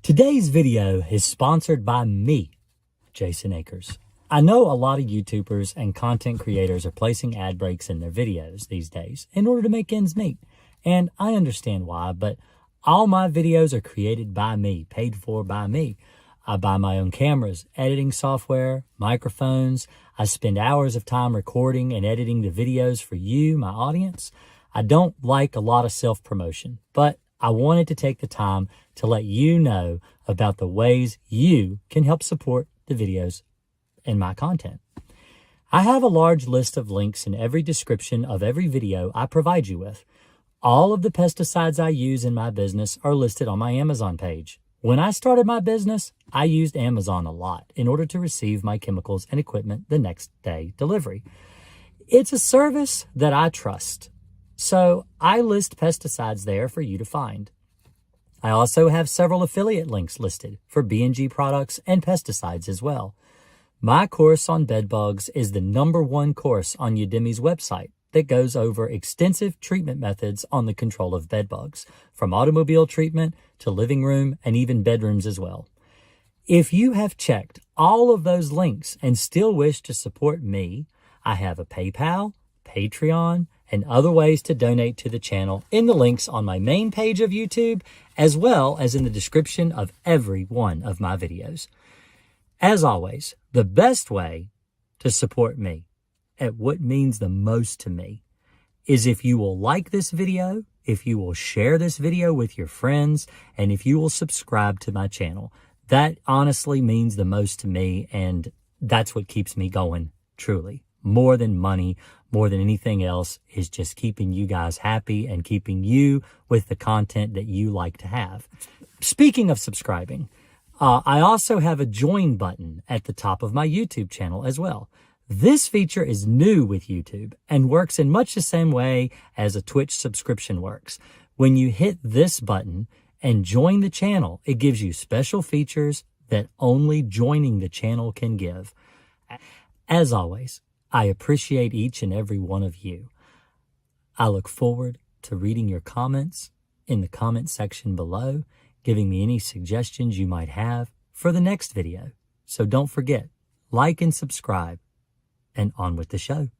Today's video is sponsored by me, Jason Akers. I know a lot of YouTubers and content creators are placing ad breaks in their videos these days in order to make ends meet. And I understand why, but all my videos are created by me, paid for by me. I buy my own cameras, editing software, microphones. I spend hours of time recording and editing the videos for you, my audience. I don't like a lot of self-promotion, but I wanted to take the time to let you know about the ways you can help support the videos and my content. I have a large list of links in every description of every video I provide you with. All of the pesticides I use in my business are listed on my Amazon page. When I started my business, I used Amazon a lot in order to receive my chemicals and equipment the next day delivery. It's a service that I trust, so I list pesticides there for you to find. I also have several affiliate links listed for B&G products and pesticides as well. My course on bedbugs is the #1 course on Udemy's website that goes over extensive treatment methods on the control of bedbugs, from automobile treatment to living room and even bedrooms as well. If you have checked all of those links and still wish to support me, I have a PayPal, Patreon, and other ways to donate to the channel in the links on my main page of YouTube, as well as in the description of every one of my videos. As always, the best way to support me at what means the most to me is if you will like this video, if you will share this video with your friends, and if you will subscribe to my channel. That honestly means the most to me, and that's what keeps me going, truly. More than money, more than anything else, is just keeping you guys happy and keeping you with the content that you like to have. Speaking of subscribing, I also have a join button at the top of my YouTube channel as well. This feature is new with YouTube and works in much the same way as a Twitch subscription works. When you hit this button and join the channel, it gives you special features that only joining the channel can give. As always, I appreciate each and every one of you. I look forward to reading your comments in the comment section below, giving me any suggestions you might have for the next video. So don't forget, like and subscribe, and on with the show.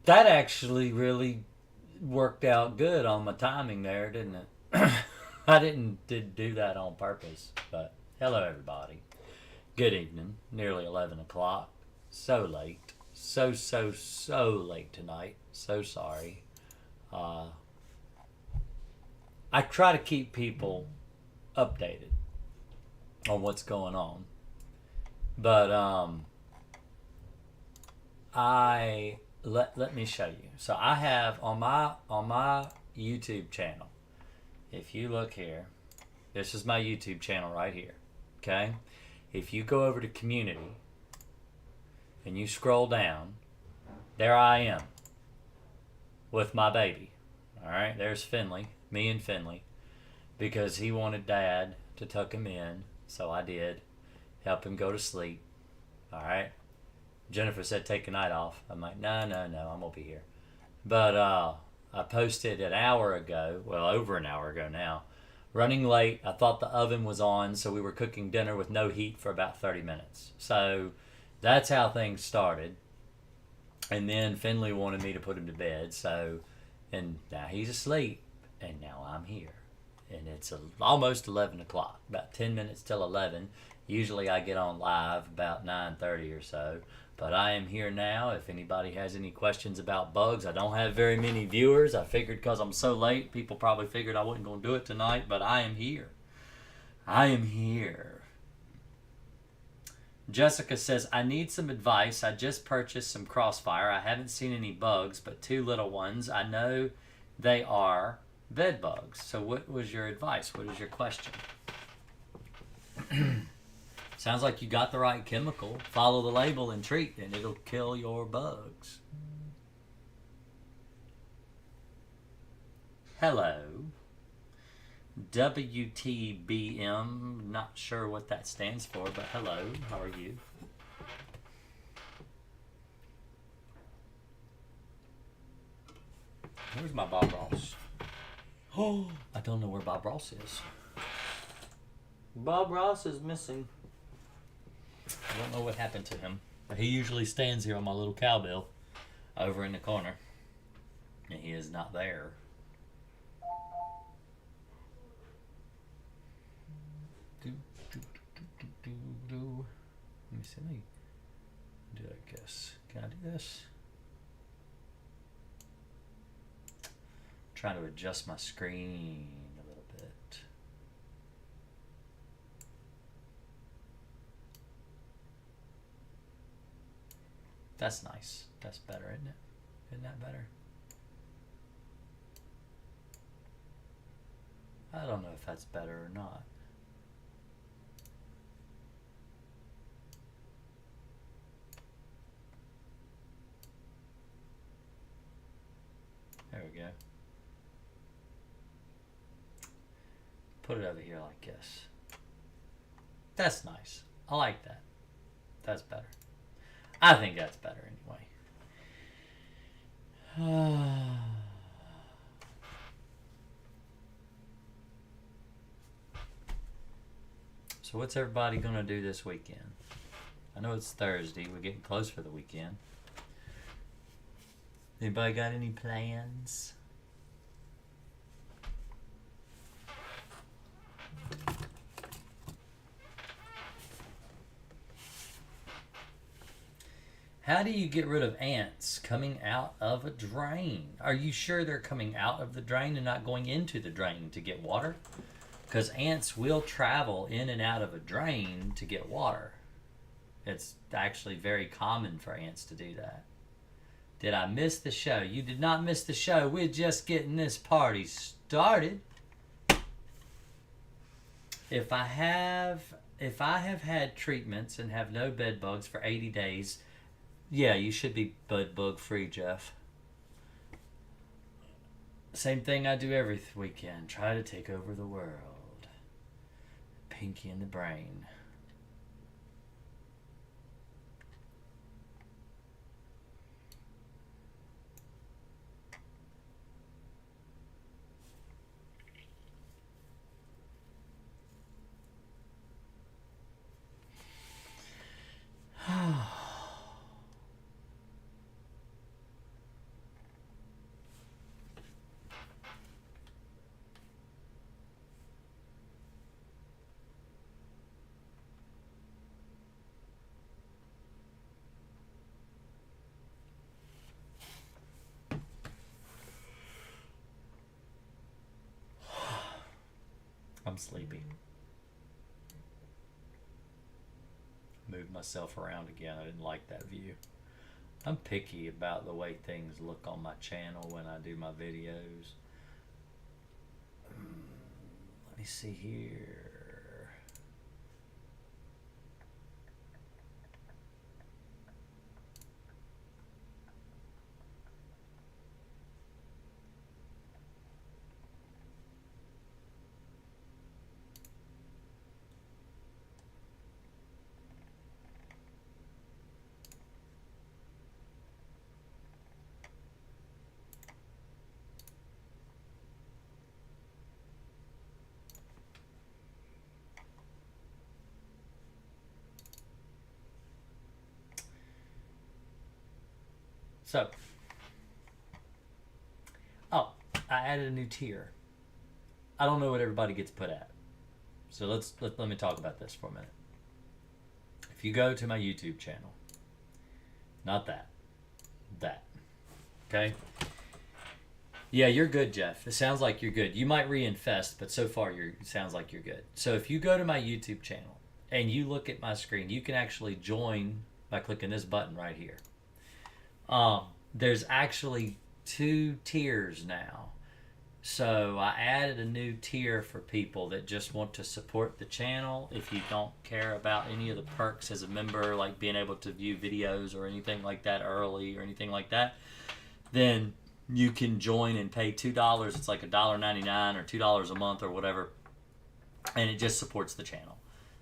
That actually really worked out good on my timing there, didn't it? I didn't do that on purpose, but hello everybody. Good evening, nearly 11 o'clock. So late, so late tonight. So sorry. I try to keep people updated on what's going on, but let me show you. So I have on my YouTube channel, if you look here, this is my YouTube channel right here, okay? If you go over to community and you scroll down, there I am with my baby. All right, there's Finley, me and Finley, because he wanted Dad to tuck him in, so I did, help him go to sleep. All right. Jennifer said take a night off. I'm like, no, I'm gonna be here. But I posted an hour ago, well, over an hour ago now, running late. I thought the oven was on, so we were cooking dinner with no heat for about 30 minutes. So that's how things started. And then Finley wanted me to put him to bed, so, and now he's asleep, and now I'm here. And it's almost 11 o'clock, about 10 minutes till 11. Usually I get on live about 9:30 or so. But I am here now. If anybody has any questions about bugs, I don't have very many viewers. I figured because I'm so late, people probably figured I wasn't going to do it tonight, but I am here. I am here. Jessica says, I need some advice. I just purchased some Crossfire. I haven't seen any bugs, but 2 little ones. I know they are bed bugs. So what was your advice? What is your question? Sounds like you got the right chemical. Follow the label and treat, and it'll kill your bugs. Hello. WTBM. Not sure what that stands for, but hello. How are you? Where's my Bob Ross? Oh, I don't know where Bob Ross is. Bob Ross is missing. I don't know what happened to him. But he usually stands here on my little cowbell over in the corner. And he is not there. Let me see. Let me do that, I guess. Can I do this? Trying to adjust my screen a little bit. That's nice. That's better, isn't it? Isn't that better? I don't know if that's better or not. There we go. Put it over here like this. That's nice. I like that. That's better. I think that's better anyway. So what's everybody gonna do this weekend? I know it's Thursday. We're getting close for the weekend. Anybody got any plans? How do you get rid of ants coming out of a drain? Are you sure they're coming out of the drain and not going into the drain to get water? Because ants will travel in and out of a drain to get water. It's actually very common for ants to do that. Did I miss the show? You did not miss the show. We're just getting this party started. If I have had treatments and have no bed bugs for 80 days, yeah, you should be bed bug free, Jeff. Same thing I do every weekend. Try to take over the world. Pinky in the brain. I'm sleepy. Moved myself around again. I didn't like that view. I'm picky about the way things look on my channel when I do my videos. Let me see here. So, I added a new tier. I don't know what everybody gets put at. So let me talk about this for a minute. If you go to my YouTube channel, not that, okay? Yeah, you're good, Jeff. It sounds like you're good. You might reinfest, but so far it sounds like you're good. So if you go to my YouTube channel and you look at my screen, you can actually join by clicking this button right here. There's actually 2 tiers now. So I added a new tier for people that just want to support the channel. If you don't care about any of the perks as a member, like being able to view videos or anything like that early or anything like that, then you can join and pay $2. It's like $1.99 or $2 a month or whatever. And it just supports the channel.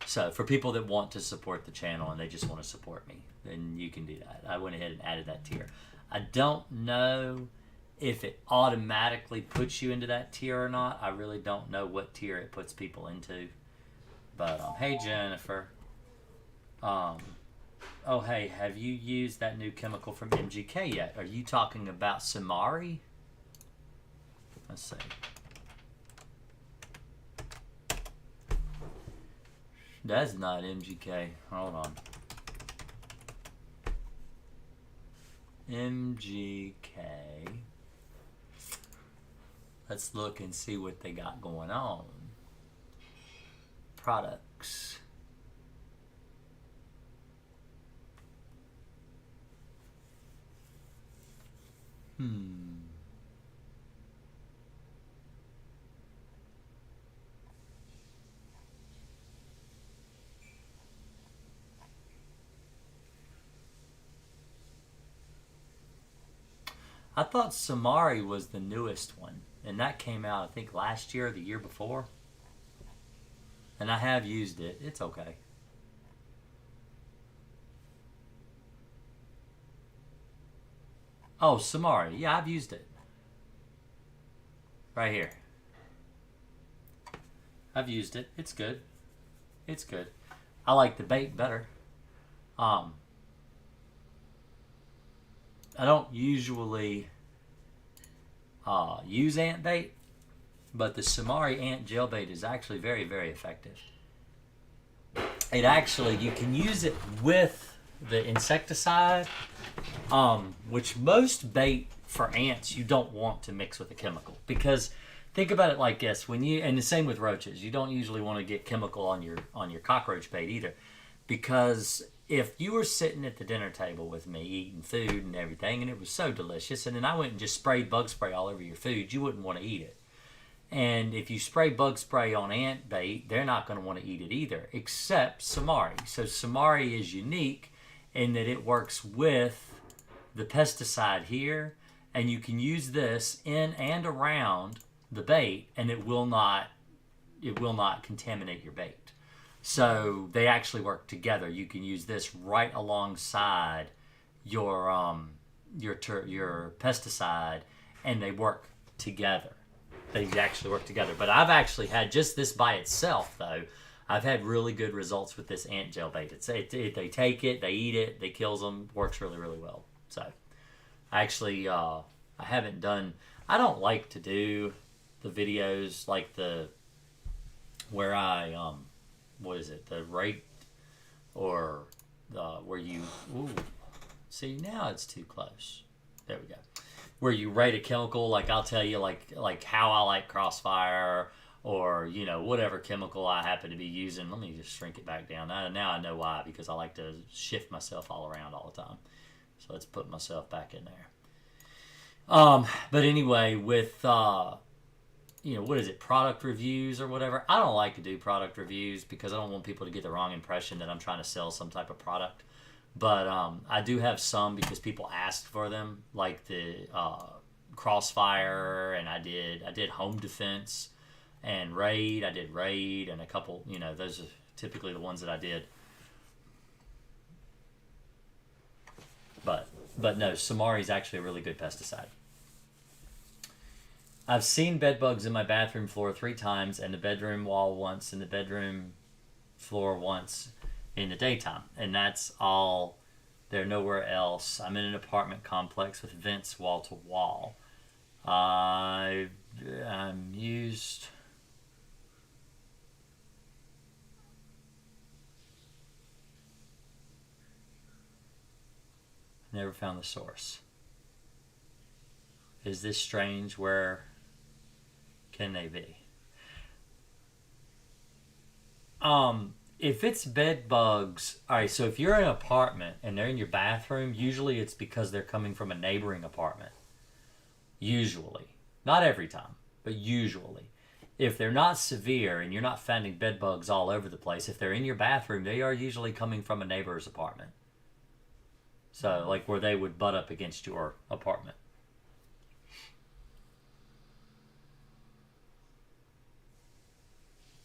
So for people that want to support the channel and they just want to support me, then you can do that. I went ahead and added that tier. I don't know if it automatically puts you into that tier or not. I really don't know what tier it puts people into. But hey Jennifer. Oh hey, have you used that new chemical from MGK yet? Are you talking about Samari? Let's see. That's not MGK. Hold on. MGK. Let's look and see what they got going on. Products. I thought Samari was the newest one, and that came out, I think, last year or the year before. And I have used it. It's okay. Oh, Samari. Yeah, I've used it. Right here. I've used it. It's good. It's good. I like the bait better. I don't usually use ant bait, but the Samari ant gel bait is actually very, very effective. It actually, you can use it with the insecticide, which most bait for ants you don't want to mix with a chemical, because think about it like this: when you, and the same with roaches, you don't usually want to get chemical on your cockroach bait either, because if you were sitting at the dinner table with me eating food and everything, and it was so delicious, and then I went and just sprayed bug spray all over your food, you wouldn't want to eat it. And if you spray bug spray on ant bait, they're not going to want to eat it either, except Samari. So Samari is unique in that it works with the pesticide here, and you can use this in and around the bait, and it will not contaminate your bait. So they actually work together. You can use this right alongside your pesticide, and they work together. They actually work together. But I've actually had just this by itself, though. I've had really good results with this ant gel bait. They take it, they eat it, they kills them. Works really, really well. So actually, I haven't done. I don't like to do the videos like where I what is it? The rate or where you see, now it's too close. There we go. Where you rate a chemical, like I'll tell you like how I like Crossfire, or whatever chemical I happen to be using. Let me just shrink it back down. Now I know why, because I like to shift myself all around all the time. So let's put myself back in there. But anyway, with what is it, product reviews or whatever. I don't like to do product reviews because I don't want people to get the wrong impression that I'm trying to sell some type of product. But I do have some because people asked for them, like the Crossfire, and I did Home Defense and Raid. I did Raid and a couple, those are typically the ones that I did. But no, Samari is actually a really good pesticide. I've seen bed bugs in my bathroom floor 3 times, and the bedroom wall once, and the bedroom floor once in the daytime. And that's all. They're nowhere else. I'm in an apartment complex with vents wall to wall. I'm used. Never found the source. Is this strange? Where can they be? If it's bed bugs, all right, so if you're in an apartment and they're in your bathroom, usually it's because they're coming from a neighboring apartment. Usually. Not every time, but usually. If they're not severe and you're not finding bed bugs all over the place, if they're in your bathroom, they are usually coming from a neighbor's apartment. So, like where they would butt up against your apartment.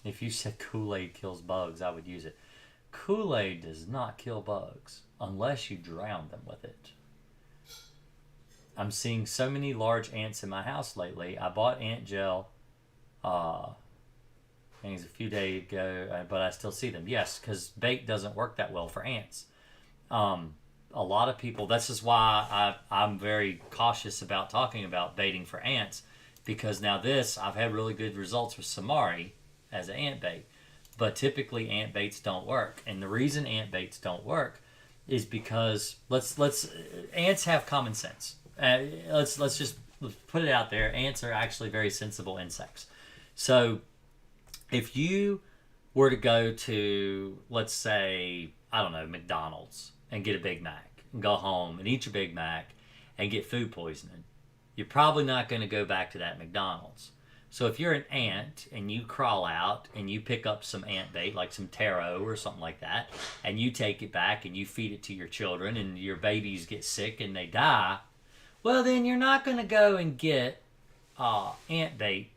If you said Kool-Aid kills bugs, I would use it. Kool-Aid does not kill bugs unless you drown them with it. I'm seeing so many large ants in my house lately. I bought ant gel, I think it was a few days ago, but I still see them. Yes, because bait doesn't work that well for ants. A lot of people, this is why I'm very cautious about talking about baiting for ants, because now I've had really good results with Samari as an ant bait, but typically ant baits don't work. And the reason ant baits don't work is because ants have common sense. Let's just put it out there. Ants are actually very sensible insects. So if you were to go to, let's say, I don't know, McDonald's and get a Big Mac and go home and eat your Big Mac and get food poisoning, you're probably not going to go back to that McDonald's. So if you're an ant and you crawl out and you pick up some ant bait, like some taro or something like that, and you take it back and you feed it to your children and your babies get sick and they die, well, then you're not going to go and get ant bait.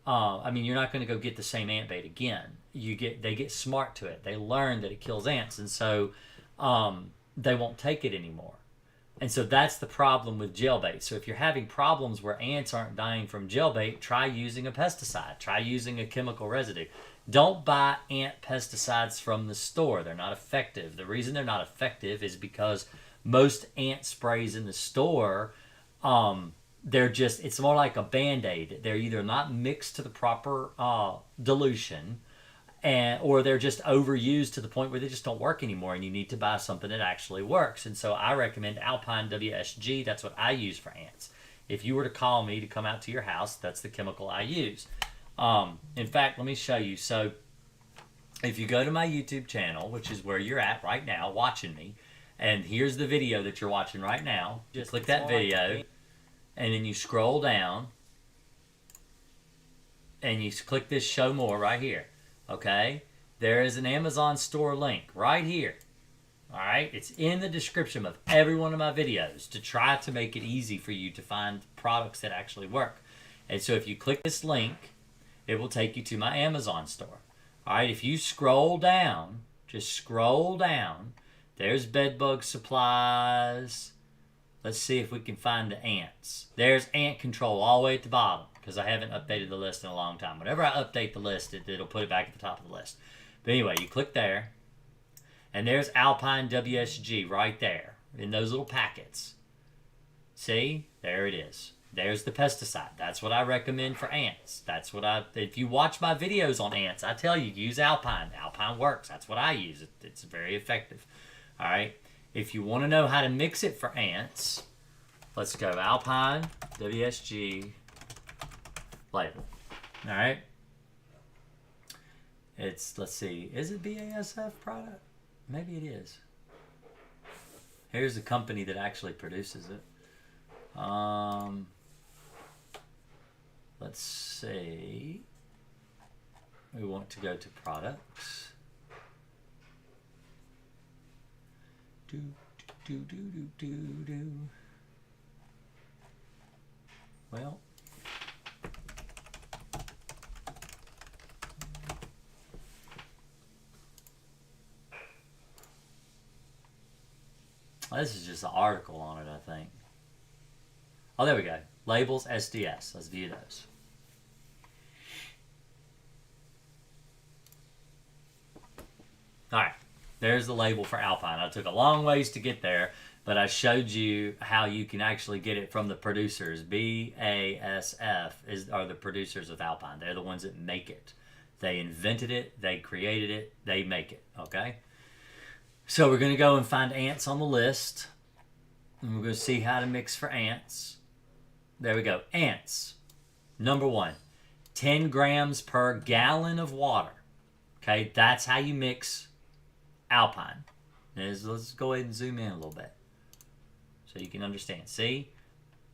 You're not going to go get the same ant bait again. They get smart to it. They learn that it kills ants, and so they won't take it anymore. And so that's the problem with gel bait. So if you're having problems where ants aren't dying from gel bait, try using a pesticide. Try using a chemical residue. Don't buy ant pesticides from the store. They're not effective. The reason they're not effective is because most ant sprays in the store, it's more like a Band-Aid. They're either not mixed to the proper dilution, or they're just overused to the point where they just don't work anymore, and you need to buy something that actually works. And so I recommend Alpine WSG. That's what I use for ants. If you were to call me to come out to your house, that's the chemical I use. In fact, let me show you. So if you go to my YouTube channel, which is where you're at right now watching me, and here's the video that you're watching right now, just click that video, and then you scroll down, and you click this show more right here. Okay, there is an Amazon store link right here. All right, it's in the description of every one of my videos to try to make it easy for you to find products that actually work. And so if you click this link, it will take you to my Amazon store. All right, if you scroll down, just scroll down, there's bedbug supplies. Let's see if we can find the ants. There's ant control all the way at the bottom, because I haven't updated the list in a long time. Whenever I update the list, it'll put it back at the top of the list. But anyway, you click there, and there's Alpine WSG right there in those little packets. See? There it is. There's the pesticide. That's what I recommend for ants. If you watch my videos on ants, I tell you, use Alpine. Alpine works. That's what I use. It's very effective. All right? If you want to know how to mix it for ants, let's go Alpine WSG label. All right. Let's see, is it BASF product? Maybe it is. Here's the company that actually produces it. Let's see. We want to go to products. Well, this is just an article on it, I think. Oh, there we go. Labels SDS. Let's view those. All right. There's the label for Alpine. I took a long ways to get there, but I showed you how you can actually get it from the producers. BASF are the producers of Alpine. They're the ones that make it. They invented it. They created it. They make it. Okay? So we're going to go and find ants on the list. And we're going to see how to mix for ants. There we go. Ants. Number 1. 10 grams per gallon of water. Okay? That's how you mix Alpine. Let's go ahead and zoom in a little bit so you can understand. See?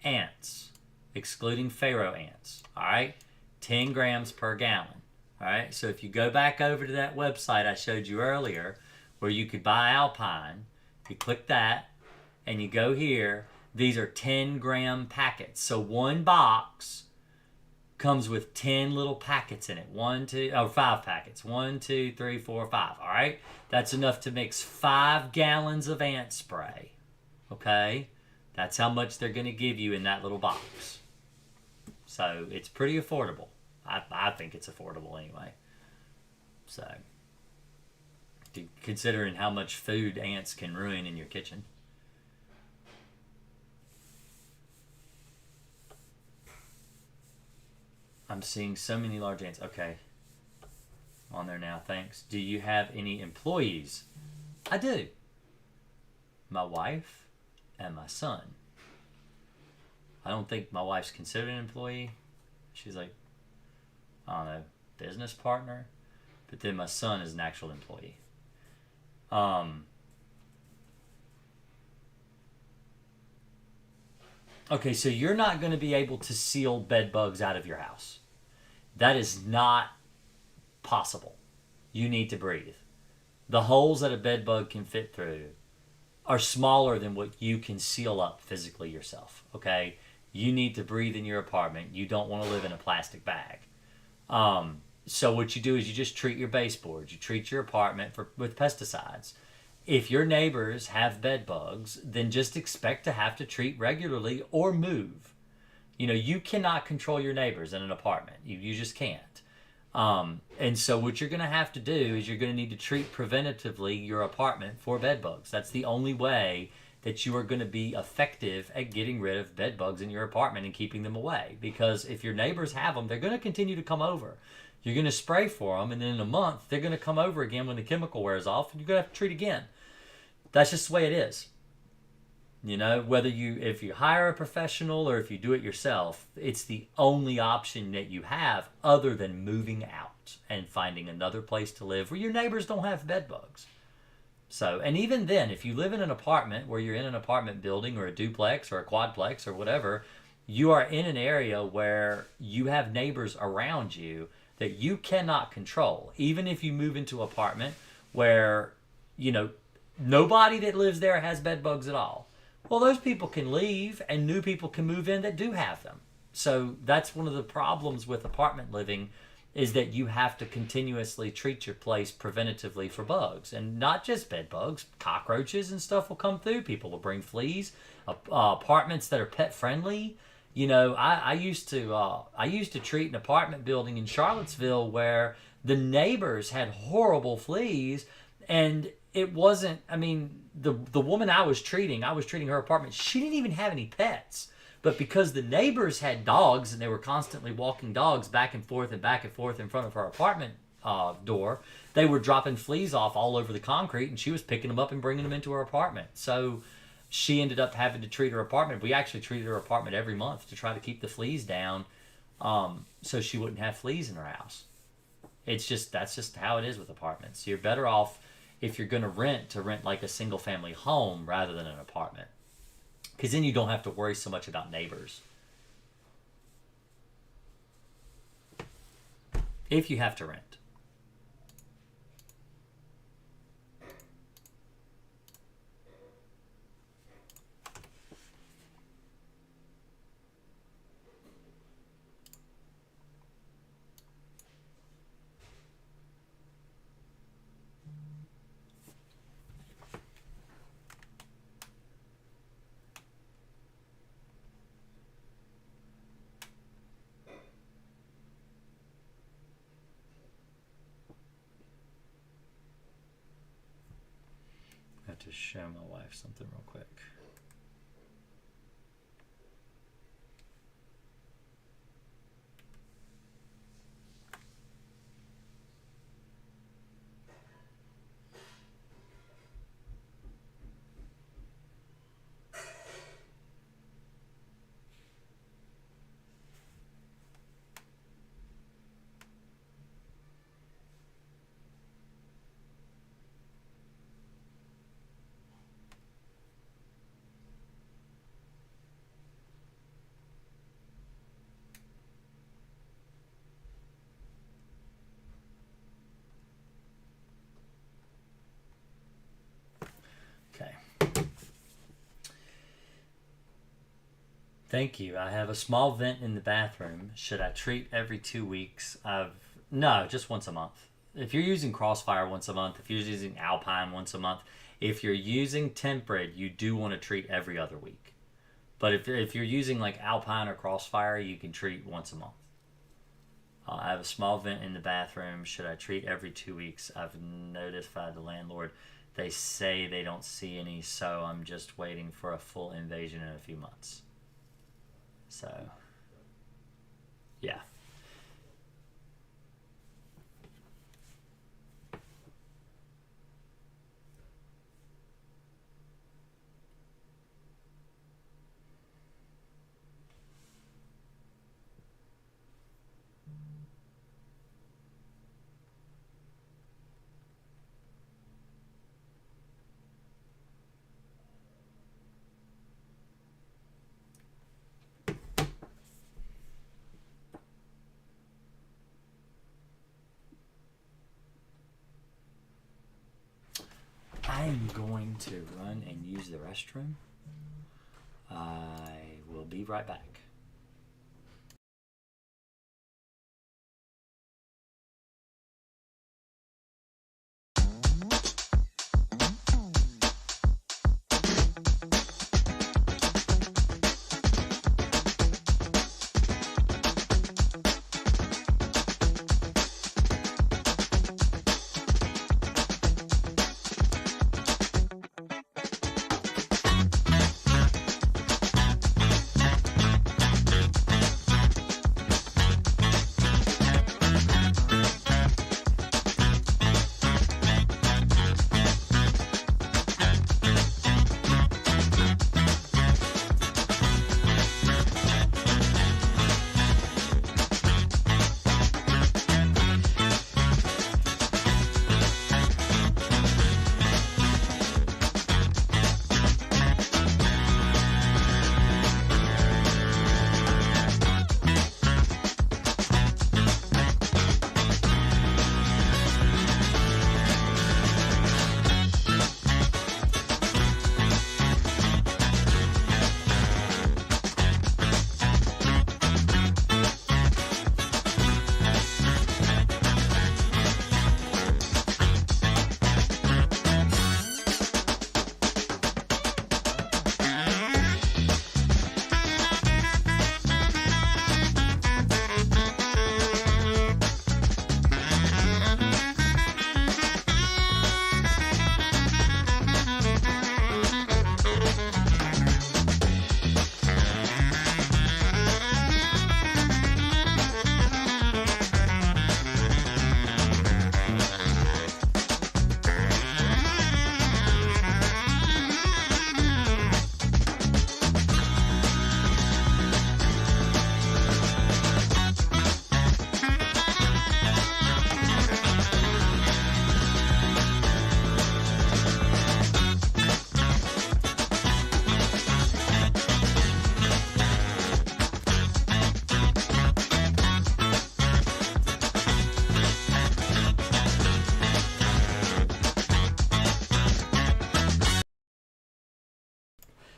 Ants. Excluding Pharaoh ants. Alright? 10 grams per gallon. Alright? So if you go back over to that website I showed you earlier where you could buy Alpine, you click that and you go here. These are 10 gram packets. So one box comes with 10 little packets in it. 5 packets. 1, 2, 3, 4, 5. All right? That's enough to mix 5 gallons of ant spray. Okay? That's how much they're going to give you in that little box. So it's pretty affordable. I think it's affordable anyway. So, considering how much food ants can ruin in your kitchen. I'm seeing so many large ants. Okay. On there now, thanks. Do you have any employees? I do. My wife and my son. I don't think my wife's considered an employee. She's like, I don't know, business partner. But then my son is an actual employee. Okay, so you're not going to be able to seal bed bugs out of your house. That is not possible. You need to breathe. The holes that a bed bug can fit through are smaller than what you can seal up physically yourself, okay? You need to breathe in your apartment. You don't want to live in a plastic bag. So what you do is you just treat your baseboards. You treat your apartment with pesticides. If your neighbors have bed bugs, then just expect to have to treat regularly or move. You cannot control your neighbors in an apartment. You just can't. And so what you're going to have to do is you're going to need to treat preventatively your apartment for bed bugs. That's the only way that you are going to be effective at getting rid of bed bugs in your apartment and keeping them away. Because if your neighbors have them, they're going to continue to come over. You're going to spray for them, and then in a month, they're going to come over again when the chemical wears off, and you're going to have to treat again. That's just the way it is. Whether if you hire a professional or if you do it yourself, it's the only option that you have other than moving out and finding another place to live where your neighbors don't have bed bugs. So, and even then, if you live in an apartment where you're in an apartment building or a duplex or a quadplex or whatever, you are in an area where you have neighbors around you that you cannot control. Even if you move into an apartment where, nobody that lives there has bed bugs at all. Well, those people can leave and new people can move in that do have them. So that's one of the problems with apartment living is that you have to continuously treat your place preventatively for bugs. And not just bed bugs, cockroaches and stuff will come through. People will bring fleas. Apartments that are pet friendly. I used to treat an apartment building in Charlottesville where the neighbors had horrible fleas, and it wasn't, the woman I was treating her apartment, she didn't even have any pets. But because the neighbors had dogs and they were constantly walking dogs back and forth in front of her apartment door, they were dropping fleas off all over the concrete, and she was picking them up and bringing them into her apartment. So she ended up having to treat her apartment. We actually treated her apartment every month to try to keep the fleas down, so she wouldn't have fleas in her house. That's just how it is with apartments. You're better off if you're going to rent like a single family home rather than an apartment. Because then you don't have to worry so much about neighbors. If you have to rent. To show my wife something real quick. Thank you. I have a small vent in the bathroom. Should I treat every 2 weeks? No, just once a month. If you're using Crossfire once a month, if you're using Alpine once a month, if you're using Tempered, you do want to treat every other week. But if you're using like Alpine or Crossfire, you can treat once a month. I have a small vent in the bathroom. Should I treat every 2 weeks? I've notified the landlord. They say they don't see any, so I'm just waiting for a full invasion in a few months. So, yeah. I'm going to run and use the restroom. I will be right back.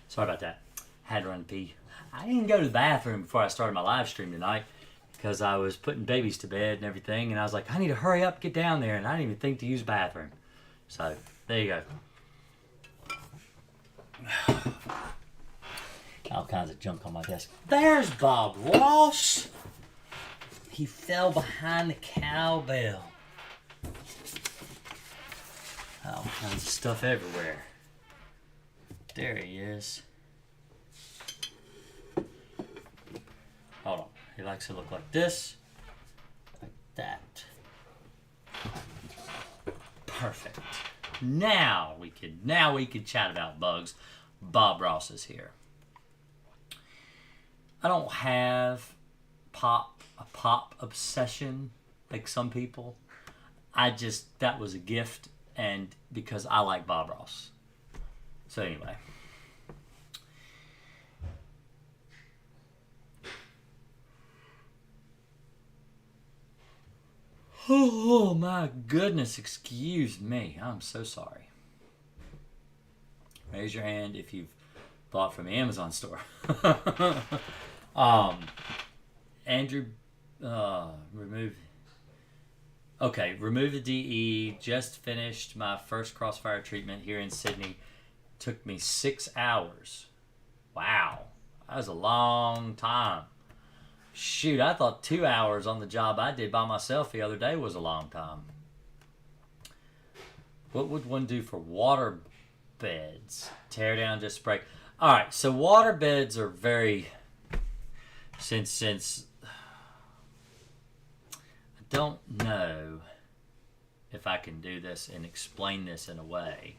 Sorry about that. Had to run pee. I didn't go to the bathroom before I started my live stream tonight because I was putting babies to bed and everything, and I was like, I need to hurry up, get down there, and I didn't even think to use the bathroom. So, there you go. All kinds of junk on my desk. There's Bob Ross. He fell behind the cowbell. All kinds of stuff everywhere. There he is. Hold on. He likes to look like this. Like that. Perfect. Now we could chat about bugs. Bob Ross is here. I don't have a pop obsession like some people. That was a gift, and because I like Bob Ross. So anyway. Oh my goodness, excuse me. I'm so sorry. Raise your hand if you've bought from the Amazon store. Andrew, remove the DE. Just finished my first Crossfire treatment here in Sydney. Took me 6 hours. Wow. That was a long time. Shoot, I thought 2 hours on the job I did by myself the other day was a long time. What would one do for water beds? Tear down, just spray. All right, so water beds are very... Since I don't know if I can do this and explain this in a way.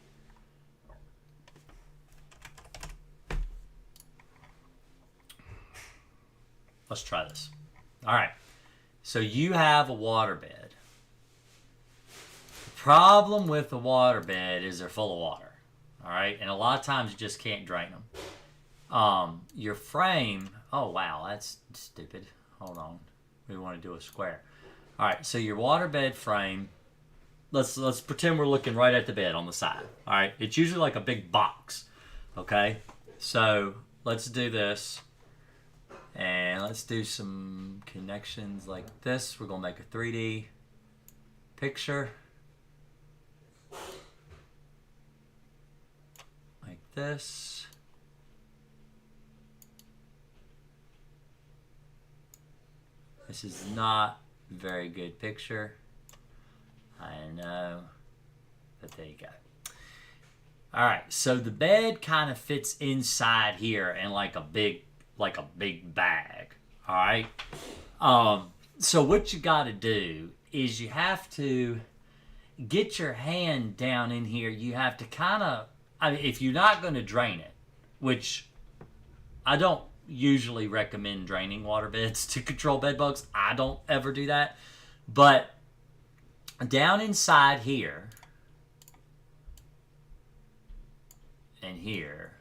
Let's try this. All right. So you have a waterbed. The problem with a waterbed is they're full of water. All right. And a lot of times you just can't drain them. Your frame. Oh, wow. That's stupid. Hold on. We want to do a square. All right. So your waterbed frame. Let's pretend we're looking right at the bed on the side. All right. It's usually like a big box. Okay. So let's do this. And let's do some connections like this. We're going to make a 3D picture. Like this. This is not a very good picture. I know. But there you go. All right. So the bed kind of fits inside here in like a big bag. All right. So what you got to do is you have to get your hand down in here. You have to kind of, I mean, if you're not going to drain it, which I don't usually recommend draining water beds to control bed bugs. I don't ever do that. But down inside here and here,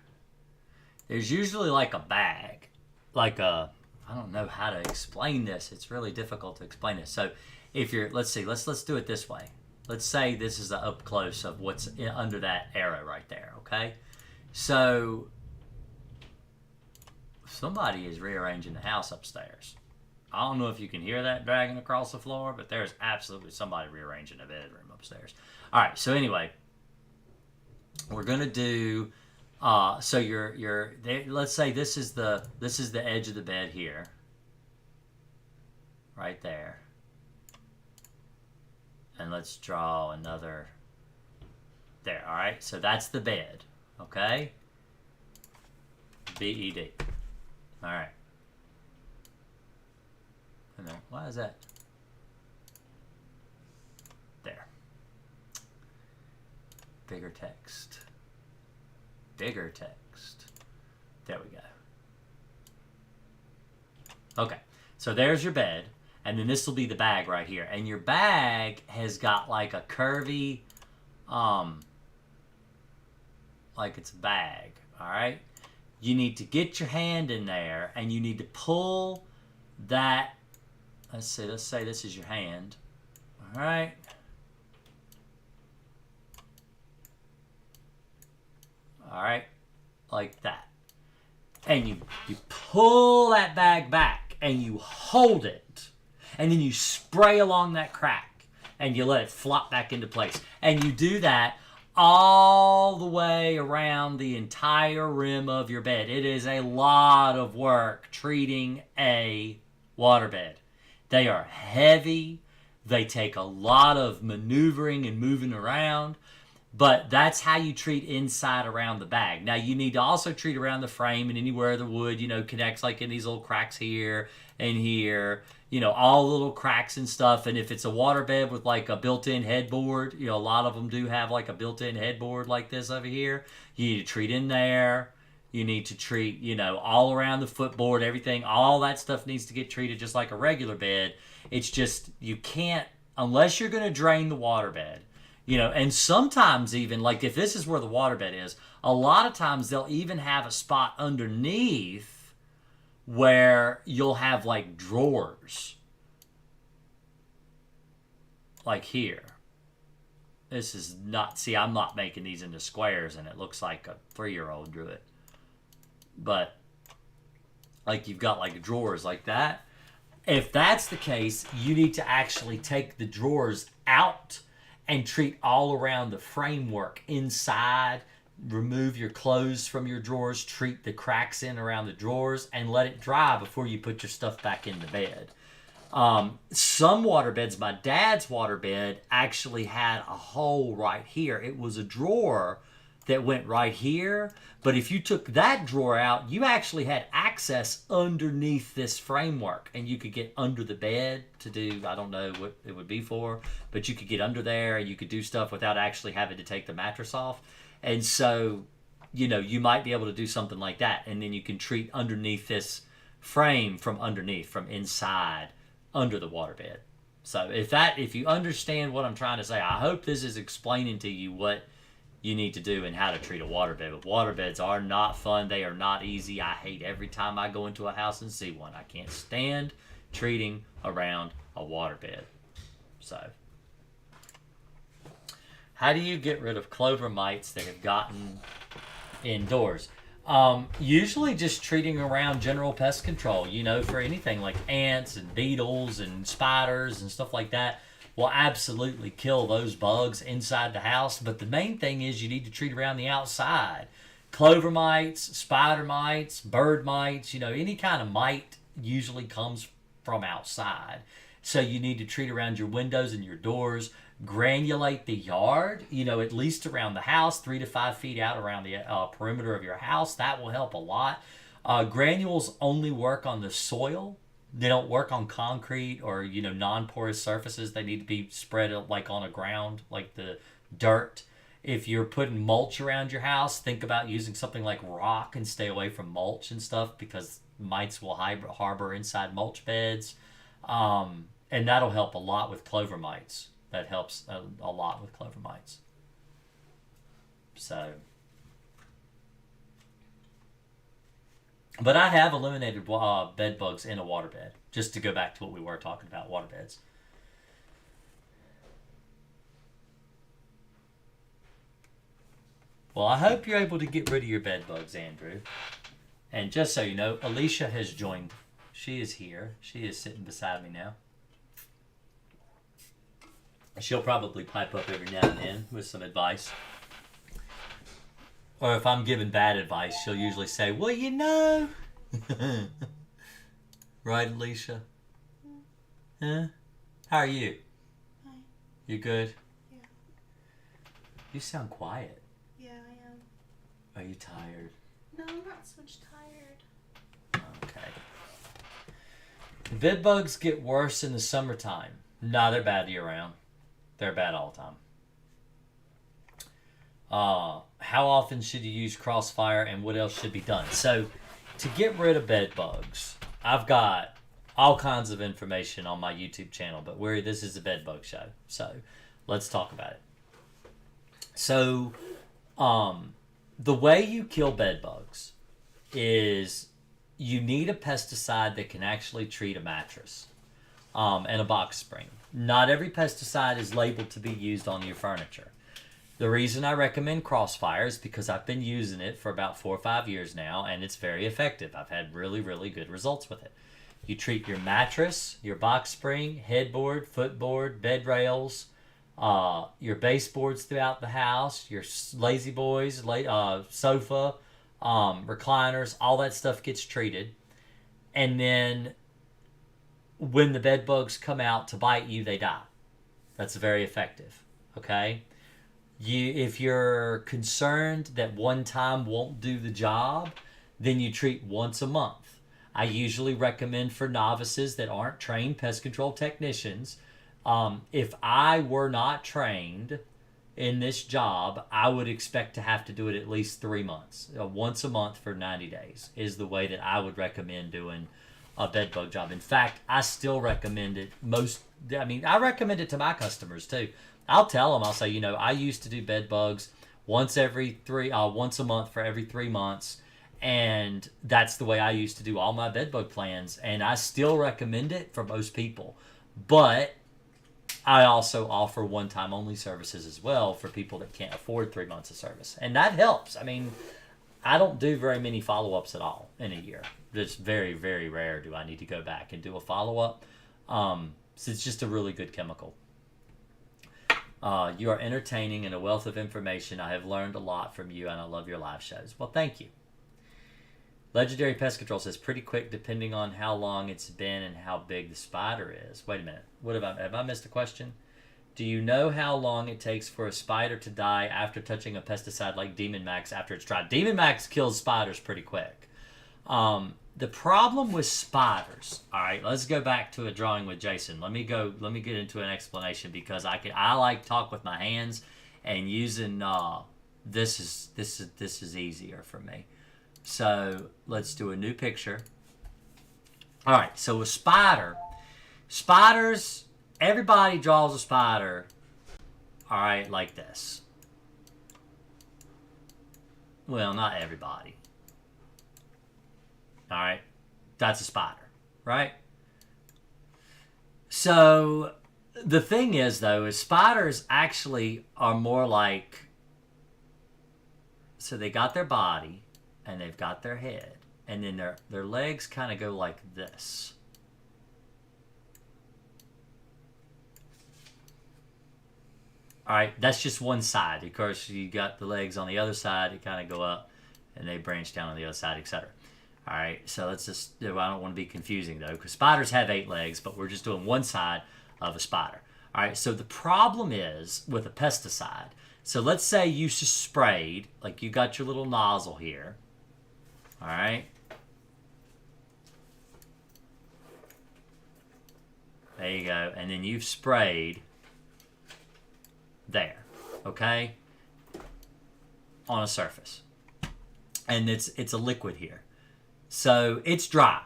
there's usually like a bag, like a, I don't know how to explain this. It's really difficult to explain this. So if you're, let's see, let's do it this way. Let's say this is the up close of what's under that arrow right there, okay? So somebody is rearranging the house upstairs. I don't know if you can hear that dragging across the floor, but there's absolutely somebody rearranging the bedroom upstairs. All right, so anyway, we're gonna do. So you're let's say this is the edge of the bed here, right there, and let's draw another there. All right, so that's the bed, okay? BED. All right. And then why is that there? Bigger text. Bigger text. There we go. Okay, so there's your bed, and then this will be the bag right here. And your bag has got like a curvy, like it's a bag, all right? You need to get your hand in there, and you need to pull that, let's say this is your hand, all right? All right, like that. And you pull that bag back and you hold it. And then you spray along that crack and you let it flop back into place. And you do that all the way around the entire rim of your bed. It is a lot of work treating a waterbed. They are heavy. They take a lot of maneuvering and moving around. But that's how you treat inside around the bag. Now, you need to also treat around the frame and anywhere the wood, connects, like in these little cracks here and here, all the little cracks and stuff. And if it's a waterbed with like a built-in headboard, a lot of them do have like a built-in headboard like this over here. You need to treat in there. You need to treat, all around the footboard, everything. All that stuff needs to get treated just like a regular bed. It's just, you can't, unless you're going to drain the waterbed. And sometimes even, like if this is where the waterbed is, a lot of times they'll even have a spot underneath where you'll have like drawers. Like here. This is not, see, I'm not making these into squares and it looks like a 3-year-old drew it. But, like you've got like drawers like that. If that's the case, you need to actually take the drawers out and treat all around the framework inside, remove your clothes from your drawers, treat the cracks in around the drawers, and let it dry before you put your stuff back in the bed. Some waterbeds, my dad's waterbed actually had a hole right here. It was a drawer that went right here, but if you took that drawer out, you actually had access underneath this framework, and you could get under the bed to do, I don't know what it would be for, but you could get under there and you could do stuff without actually having to take the mattress off. And so, you know, you might be able to do something like that, and then you can treat underneath this frame from underneath, from inside, under the waterbed. So if you understand what I'm trying to say, I hope this is explaining to you what you need to do and how to treat a waterbed. But waterbeds are not fun. They are not easy. I hate every time I go into a house and see one. I can't stand treating around a waterbed. So, how do you get rid of clover mites that have gotten indoors? Usually just treating around general pest control, you know, for anything like ants and beetles and spiders and stuff like that will absolutely kill those bugs inside the house. But the main thing is you need to treat around the outside. Clover mites, spider mites, bird mites, you know, any kind of mite usually comes from outside. So you need to treat around your windows and your doors. Granulate the yard, you know, at least around the house, 3 to 5 feet out around the perimeter of your house. That will help a lot. Granules only work on the soil. They don't work on concrete or, you know, non-porous surfaces. They need to be spread like on a ground, like the dirt. If you're putting mulch around your house, think about using something like rock and stay away from mulch and stuff, because mites will harbor inside mulch beds. And that'll help a lot with clover mites. That helps a lot with clover mites. So, but I have eliminated bed bugs in a waterbed, just to go back to what we were talking about, waterbeds. Well, I hope you're able to get rid of your bed bugs, Andrew. And just so you know, Alicia has joined. She is here. She is sitting beside me now. She'll probably pipe up every now and then with some advice. Or if I'm giving bad advice, she'll usually say, well, you know. Right, Alicia? Huh? How are you? Hi. You good? Yeah. You sound quiet. Yeah, I am. Are you tired? No, I'm not so much tired. Okay. Bed bugs get worse in the summertime. No, they're bad year-round. They're bad all the time. How often should you use Crossfire, and what else should be done? So, to get rid of bed bugs, I've got all kinds of information on my YouTube channel, but this is a bed bug show, so let's talk about it. So, the way you kill bed bugs is you need a pesticide that can actually treat a mattress and a box spring. Not every pesticide is labeled to be used on your furniture. The reason I recommend Crossfire is because I've been using it for about 4 or 5 years now, and it's very effective. I've had really, really good results with it. You treat your mattress, your box spring, headboard, footboard, bed rails, your baseboards throughout the house, your lazy boys, sofa, recliners, all that stuff gets treated. And then when the bed bugs come out to bite you, they die. That's very effective. Okay? If you're concerned that one time won't do the job, then you treat once a month. I usually recommend for novices that aren't trained pest control technicians. If I were not trained in this job, I would expect to have to do it at least 3 months. Once a month for 90 days is the way that I would recommend doing a bed bug job. In fact, I still recommend it I recommend it to my customers too. I'll tell them, I'll say, I used to do bed bugs once a month for every 3 months. And that's the way I used to do all my bed bug plans. And I still recommend it for most people. But I also offer one-time only services as well for people that can't afford 3 months of service. And that helps. I don't do very many follow-ups at all in a year. It's very, very rare do I need to go back and do a follow-up. So it's just a really good chemical. You are entertaining and a wealth of information. I have learned a lot from you, and I love your live shows. Well, thank you. Legendary Pest Control says pretty quick depending on how long it's been and how big the spider is. Wait a minute. Have I missed a question? Do you know how long it takes for a spider to die after touching a pesticide like Demon Max after it's dried? Demon Max kills spiders pretty quick. The problem with spiders, all right, let's go back to a drawing with Jason. Let me get into an explanation because I like talk with my hands, and using this is easier for me. So let's do a new picture. All right, so a spiders, everybody draws a spider, all right, like this. Well, not everybody. All right, that's a spider, right? So the thing is, though, is spiders actually are more like, so they got their body and they've got their head, and then their legs kind of go like this. All right, that's just one side. Of course, you got the legs on the other side. They kind of go up and they branch down on the other side, etc. All right, so let's just, I don't want to be confusing though, because spiders have 8 legs, but we're just doing one side of a spider. All right, so the problem is with a pesticide. So let's say you just sprayed, like you got your little nozzle here. All right. There you go. And then you've sprayed there, okay, on a surface. And it's a liquid here. So it's dry,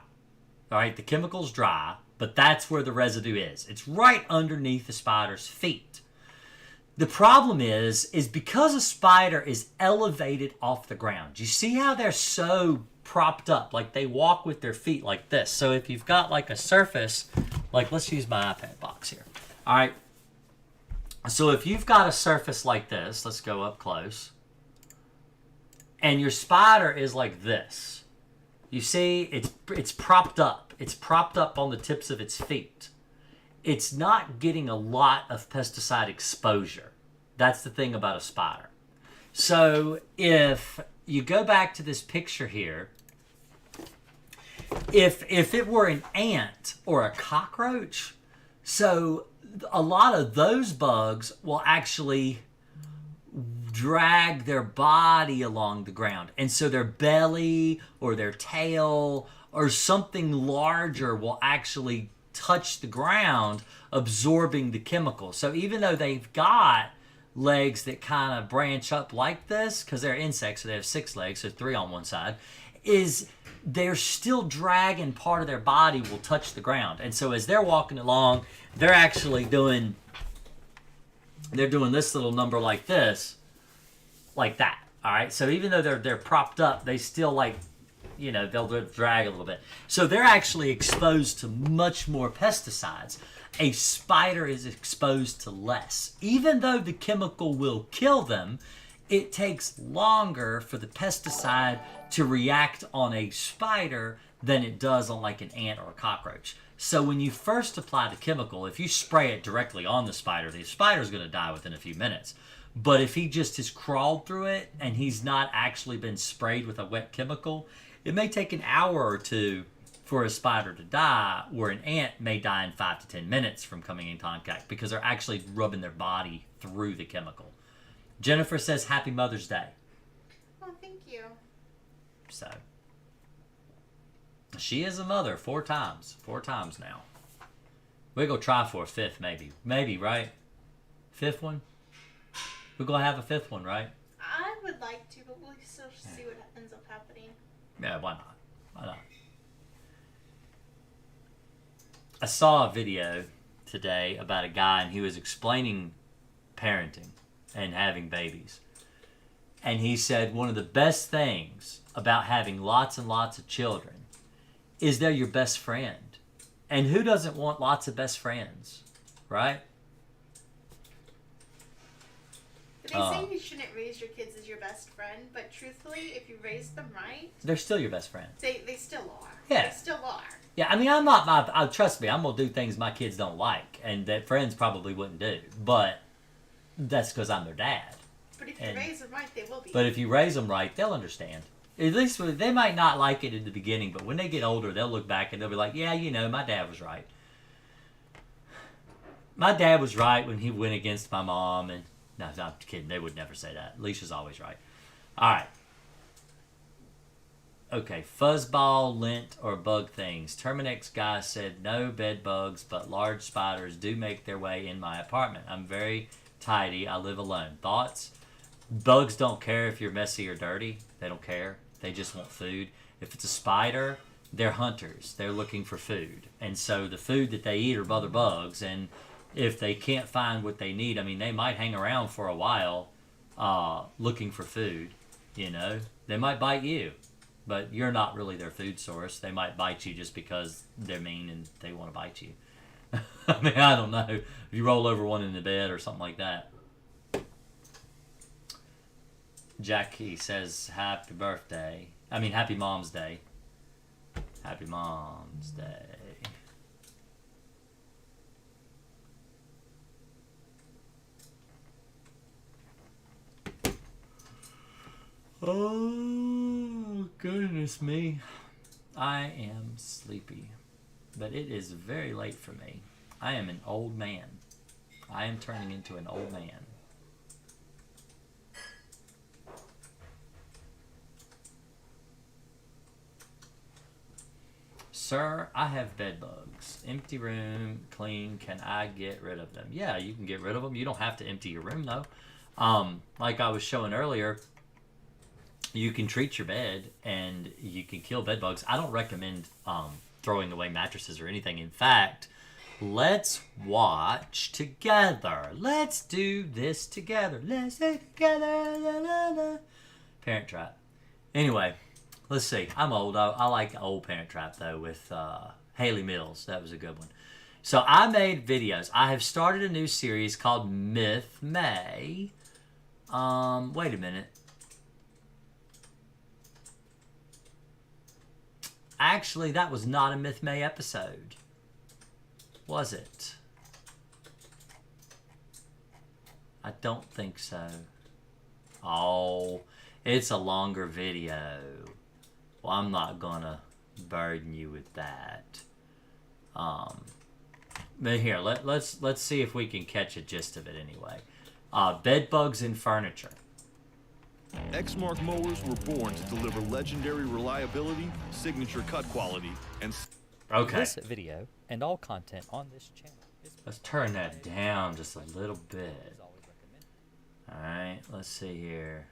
all right? The chemical's dry, but that's where the residue is. It's right underneath the spider's feet. The problem is because a spider is elevated off the ground. You see how they're so propped up, like they walk with their feet like this. So if you've got like a surface, like let's use my iPad box here. All right. So if you've got a surface like this, let's go up close, and your spider is like this. You see, it's propped up. It's propped up on the tips of its feet. It's not getting a lot of pesticide exposure. That's the thing about a spider. So if you go back to this picture here, if it were an ant or a cockroach, so a lot of those bugs will actually drag their body along the ground. And so their belly or their tail or something larger will actually touch the ground, absorbing the chemical. So even though they've got legs that kind of branch up like this, because they're insects, so they have 6 legs, so 3 on one side, they're still dragging part of their body will touch the ground. And so as they're walking along, they're actually doing this little number like this, like that. All right. So even though they're propped up, they still they'll drag a little bit. So they're actually exposed to much more pesticides. A spider is exposed to less. Even though the chemical will kill them, it takes longer for the pesticide to react on a spider than it does on like an ant or a cockroach. So when you first apply the chemical, if you spray it directly on the spider's going to die within a few minutes. But if he just has crawled through it and he's not actually been sprayed with a wet chemical, it may take an hour or 2 for a spider to die, where an ant may die in 5 to 10 minutes from coming in contact because they're actually rubbing their body through the chemical. Jennifer says, Happy Mother's Day. Oh, thank you. So, she is a mother 4 times. 4 times now. We're going to try for a 5th, maybe. Maybe, right? 5th one? We're going to have a 5th one, right? I would like to, but we'll still see what ends up happening. Yeah, why not? Why not? I saw a video today about a guy, and he was explaining parenting and having babies. And he said one of the best things about having lots and lots of children is they're your best friend. And who doesn't want lots of best friends, right? They say you shouldn't raise your kids as your best friend, but truthfully, if you raise them right, they're still your best friend. They still are. Yeah. They still are. Yeah, I mean, trust me, I'm going to do things my kids don't like and that friends probably wouldn't do. But That's because I'm their dad. But if you raise them right, they will be. But if you raise them right, they'll understand. At least they might not like it in the beginning, but when they get older, they'll look back and they'll be like, yeah, you know, my dad was right. My dad was right when he went against my mom. And no, I'm kidding. They would never say that. Alicia's always right. All right. Okay, fuzzball, lint, or bug things. Terminex guy said no bed bugs, but large spiders do make their way in my apartment. I'm very tidy. I live alone. Thoughts? Bugs don't care if you're messy or dirty. They don't care. They just want food. If it's a spider, they're hunters. They're looking for food. And so the food that they eat are other bugs. And if they can't find what they need, I mean, they might hang around for a while looking for food. You know, they might bite you. But you're not really their food source. They might bite you just because they're mean and they want to bite you. I mean, I don't know. If you roll over one in the bed or something like that. Jackie says, happy birthday. I mean, happy Mom's Day. Happy Mom's Day. Oh, goodness me. I am sleepy. But it is very late for me. I am an old man. I am turning into an old man. Sir, I have bed bugs. Empty room, clean. Can I get rid of them? Yeah, you can get rid of them. You don't have to empty your room, though. Like I was showing earlier, you can treat your bed and you can kill bed bugs. I don't recommend throwing away mattresses or anything. In fact, let's watch together. Let's do this together. Let's do it together. La, la, la. Parent Trap. Anyway, let's see. I'm old. I like old Parent Trap, though, with Haley Mills. That was a good one. So I made videos. I have started a new series called Myth May. Wait a minute. Actually, that was not a Myth May episode. Was it? I don't think so. Oh, it's a longer video. Well, I'm not gonna burden you with that. But here, let's see if we can catch a gist of it anyway. Bed bugs in furniture. Exmark mowers were born to deliver legendary reliability, signature cut quality, and... Okay. This video and all content on this channel is Let's turn that down just a little bit. Alright, let's see here.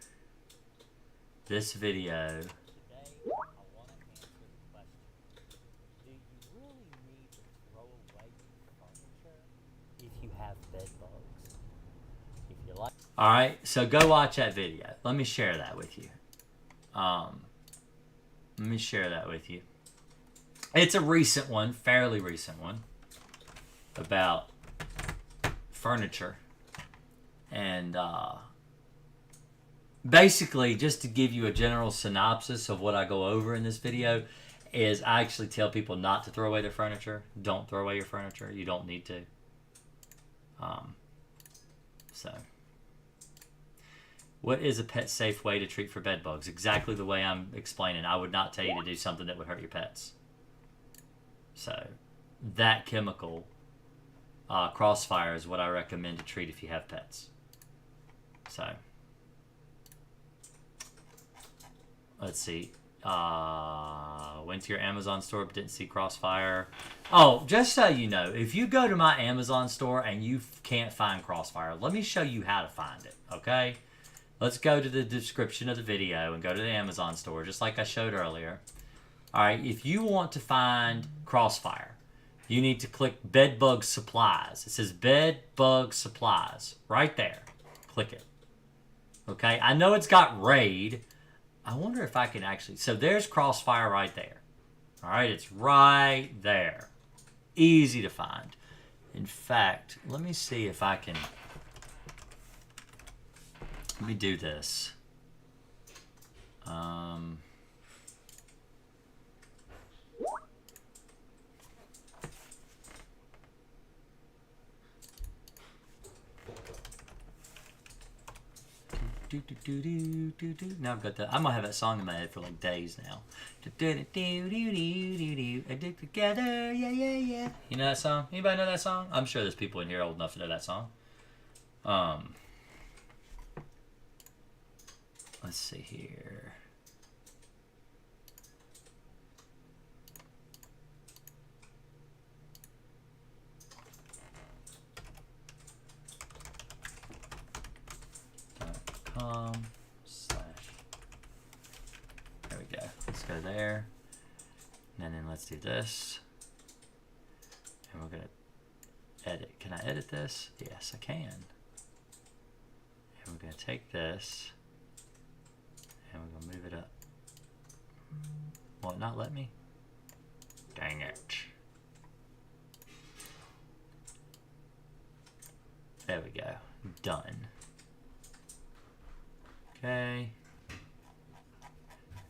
This video. Today, I want to answer the question, do you really need to throw away furniture if you have bed bugs? If you like... Alright, so go watch that video. Let me share that with you. It's a recent one, fairly recent one, about furniture. And basically, just to give you a general synopsis of what I go over in this video, is I actually tell people not to throw away their furniture. Don't throw away your furniture. You don't need to. What is a pet safe way to treat for bed bugs? Exactly the way I'm explaining. I would not tell you to do something that would hurt your pets. So, that chemical, Crossfire, is what I recommend to treat if you have pets. So, let's see. Went to your Amazon store but didn't see Crossfire. Oh, just so you know, if you go to my Amazon store and you can't find Crossfire, let me show you how to find it, okay? Let's go to the description of the video and go to the Amazon store, just like I showed earlier. Alright, if you want to find Crossfire, you need to click Bedbug Supplies. It says Bedbug Supplies, right there. Click it. Okay, I know it's got Raid. I wonder if I can actually... So there's Crossfire right there. Alright, it's right there. Easy to find. In fact, let me see if I can... Let me do this. Now I've got that. I'm gonna have that song in my head for like days now. Addicted together, yeah, yeah, yeah. You know that song? Anybody know that song? I'm sure there's people in here old enough to know that song. Let's see here. .com/ There we go. Let's go there. And then let's do this. And we're going to edit. Can I edit this? Yes, I can. And we're going to take this. And we're going to move it up. Will it not let me? Dang it. There we go. Done. Okay.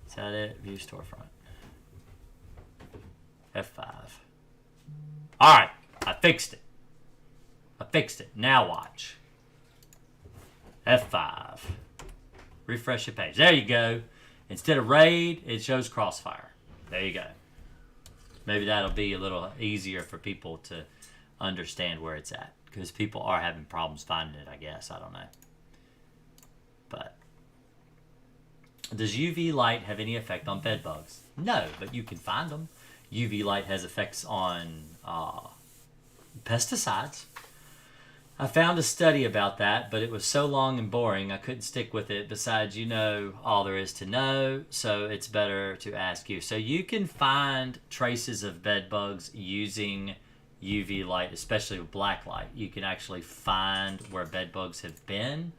Is that it? View storefront. F5. Alright. I fixed it. I fixed it. Now watch. F5. Refresh your page. There you go. Instead of raid, it shows Crossfire. There you go. Maybe that'll be a little easier for people to understand where it's at. Because people are having problems finding it, I guess. I don't know. But does UV light have any effect on bed bugs? No, but you can find them. UV light has effects on pesticides. I found a study about that, but it was so long and boring I couldn't stick with it. Besides, you know all there is to know, so it's better to ask you. So you can find traces of bed bugs using UV light, especially with black light. You can actually find where bed bugs have been.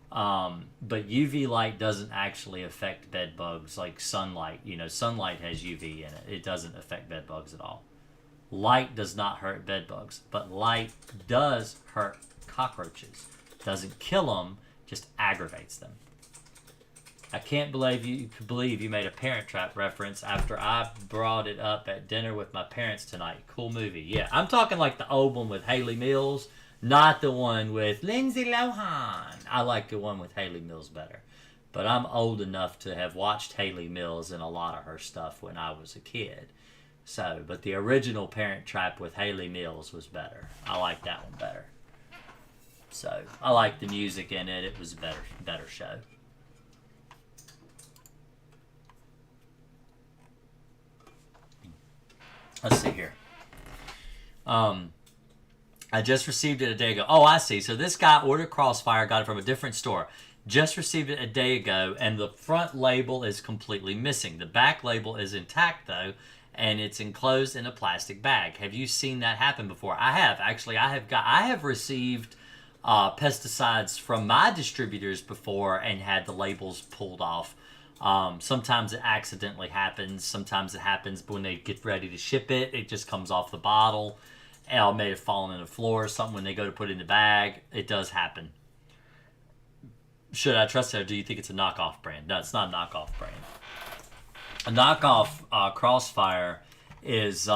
But UV light doesn't actually affect bed bugs like sunlight. You know, sunlight has UV in it. It doesn't affect bed bugs at all. Light does not hurt bed bugs, but light does hurt cockroaches. Doesn't kill them, just aggravates them. I can't believe you made a Parent Trap reference after I brought it up at dinner with my parents tonight. Cool movie. Yeah, I'm talking like the old one with Haley Mills, not the one with Lindsay Lohan. I like the one with Haley Mills better. But I'm old enough to have watched Haley Mills and a lot of her stuff when I was a kid. So, but the original Parent Trap with Haley Mills was better. I like that one better. So, I like the music in it. It was a better show. Let's see here. I just received it a day ago. Oh, I see. So this guy ordered Crossfire, got it from a different store. Just received it a day ago, and the front label is completely missing. The back label is intact, though, and it's enclosed in a plastic bag. Have you seen that happen before? I have. Actually, I have received pesticides from my distributors before and had the labels pulled off. Sometimes it accidentally happens. Sometimes it happens when they get ready to ship it. It just comes off the bottle. It may have fallen on the floor or something when they go to put it in the bag. It does happen. Should I trust it, or do you think it's a knockoff brand? No, it's not a knockoff brand. A knockoff Crossfire is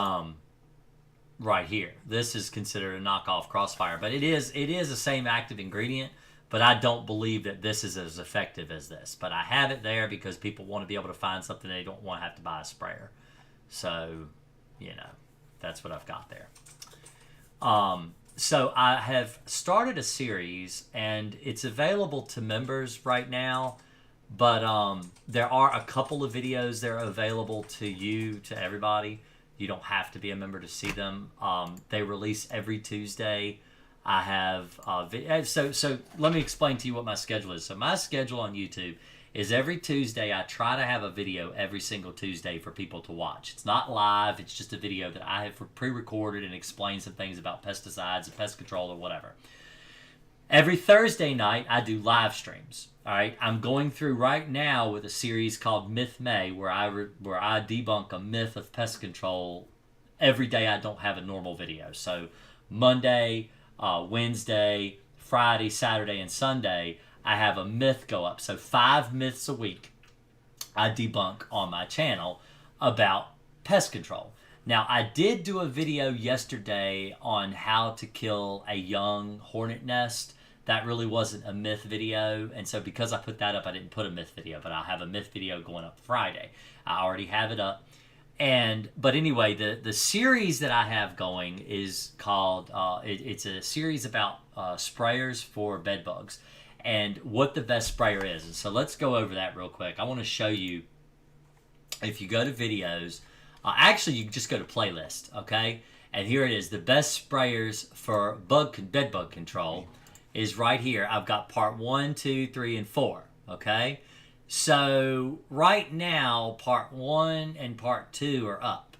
right here. This is considered a knockoff Crossfire, but it is the same active ingredient. But I don't believe that this is as effective as this. But I have it there because people want to be able to find something they don't want to have to buy a sprayer. So, you know, that's what I've got there. So I have started a series, and it's available to members right now. But there are a couple of videos that are available to everybody. You don't have to be a member to see them. They release every Tuesday. I have so let me explain to you what my schedule is. So my schedule on YouTube is every Tuesday I try to have a video every single Tuesday for people to watch. It's not live, it's just a video that I have pre-recorded and explain some things about pesticides and pest control or whatever. Every Thursday night I do live streams. All right, I'm going through right now with a series called Myth May where I debunk a myth of pest control every day I don't have a normal video. So Monday, Wednesday, Friday, Saturday, and Sunday, I have a myth go up. So 5 myths a week I debunk on my channel about pest control. Now, I did do a video yesterday on how to kill a young hornet nest that really wasn't a myth video. And so because I put that up, I didn't put a myth video, but I'll have a myth video going up Friday. I already have it up. But anyway, the series that I have going is called, it's a series about sprayers for bed bugs and what the best sprayer is. And so let's go over that real quick. I want to show you, if you go to videos, actually you just go to playlist, okay? And here it is, the best sprayers for bed bug control is right here. I've got part 1, 2, 3, and 4, okay? So right now, part 1 and part 2 are up.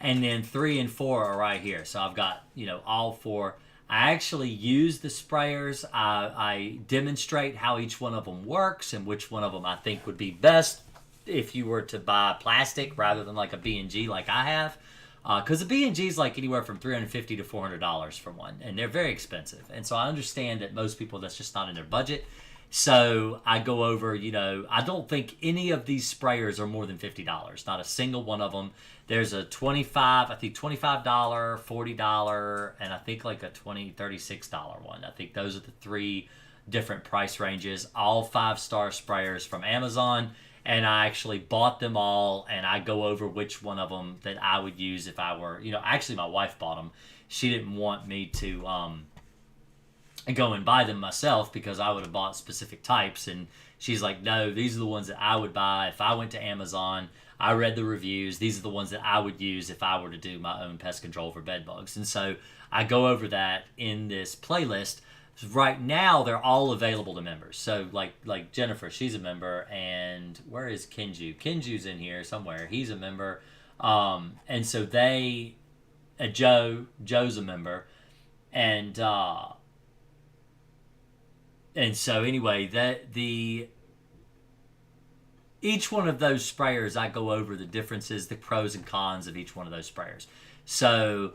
And then 3 and 4 are right here. So I've got, all 4. I actually use the sprayers. I demonstrate how each one of them works and which one of them I think would be best if you were to buy plastic rather than like a B&G like I have. Because a B&G is like anywhere from $350 to $400 for one. And they're very expensive. And so I understand that most people, that's just not in their budget. So I go over, I don't think any of these sprayers are more than $50. Not a single one of them. There's a $25, $40, and I think like a $36 one. I think those are the 3 different price ranges. All 5-star sprayers from Amazon. And I actually bought them all, and I go over which one of them that I would use if I were, actually my wife bought them. She didn't want me to go and buy them myself because I would have bought specific types, and she's like, no, these are the ones that I would buy if I went to Amazon. I read the reviews. These are the ones that I would use if I were to do my own pest control for bed bugs. And so I go over that in this playlist. Right now, they're all available to members. So like Jennifer, she's a member, and where is Kenju? Kenju's in here somewhere. He's a member. And so Joe's a member. And so anyway, each one of those sprayers, I go over the differences, the pros and cons of each one of those sprayers. So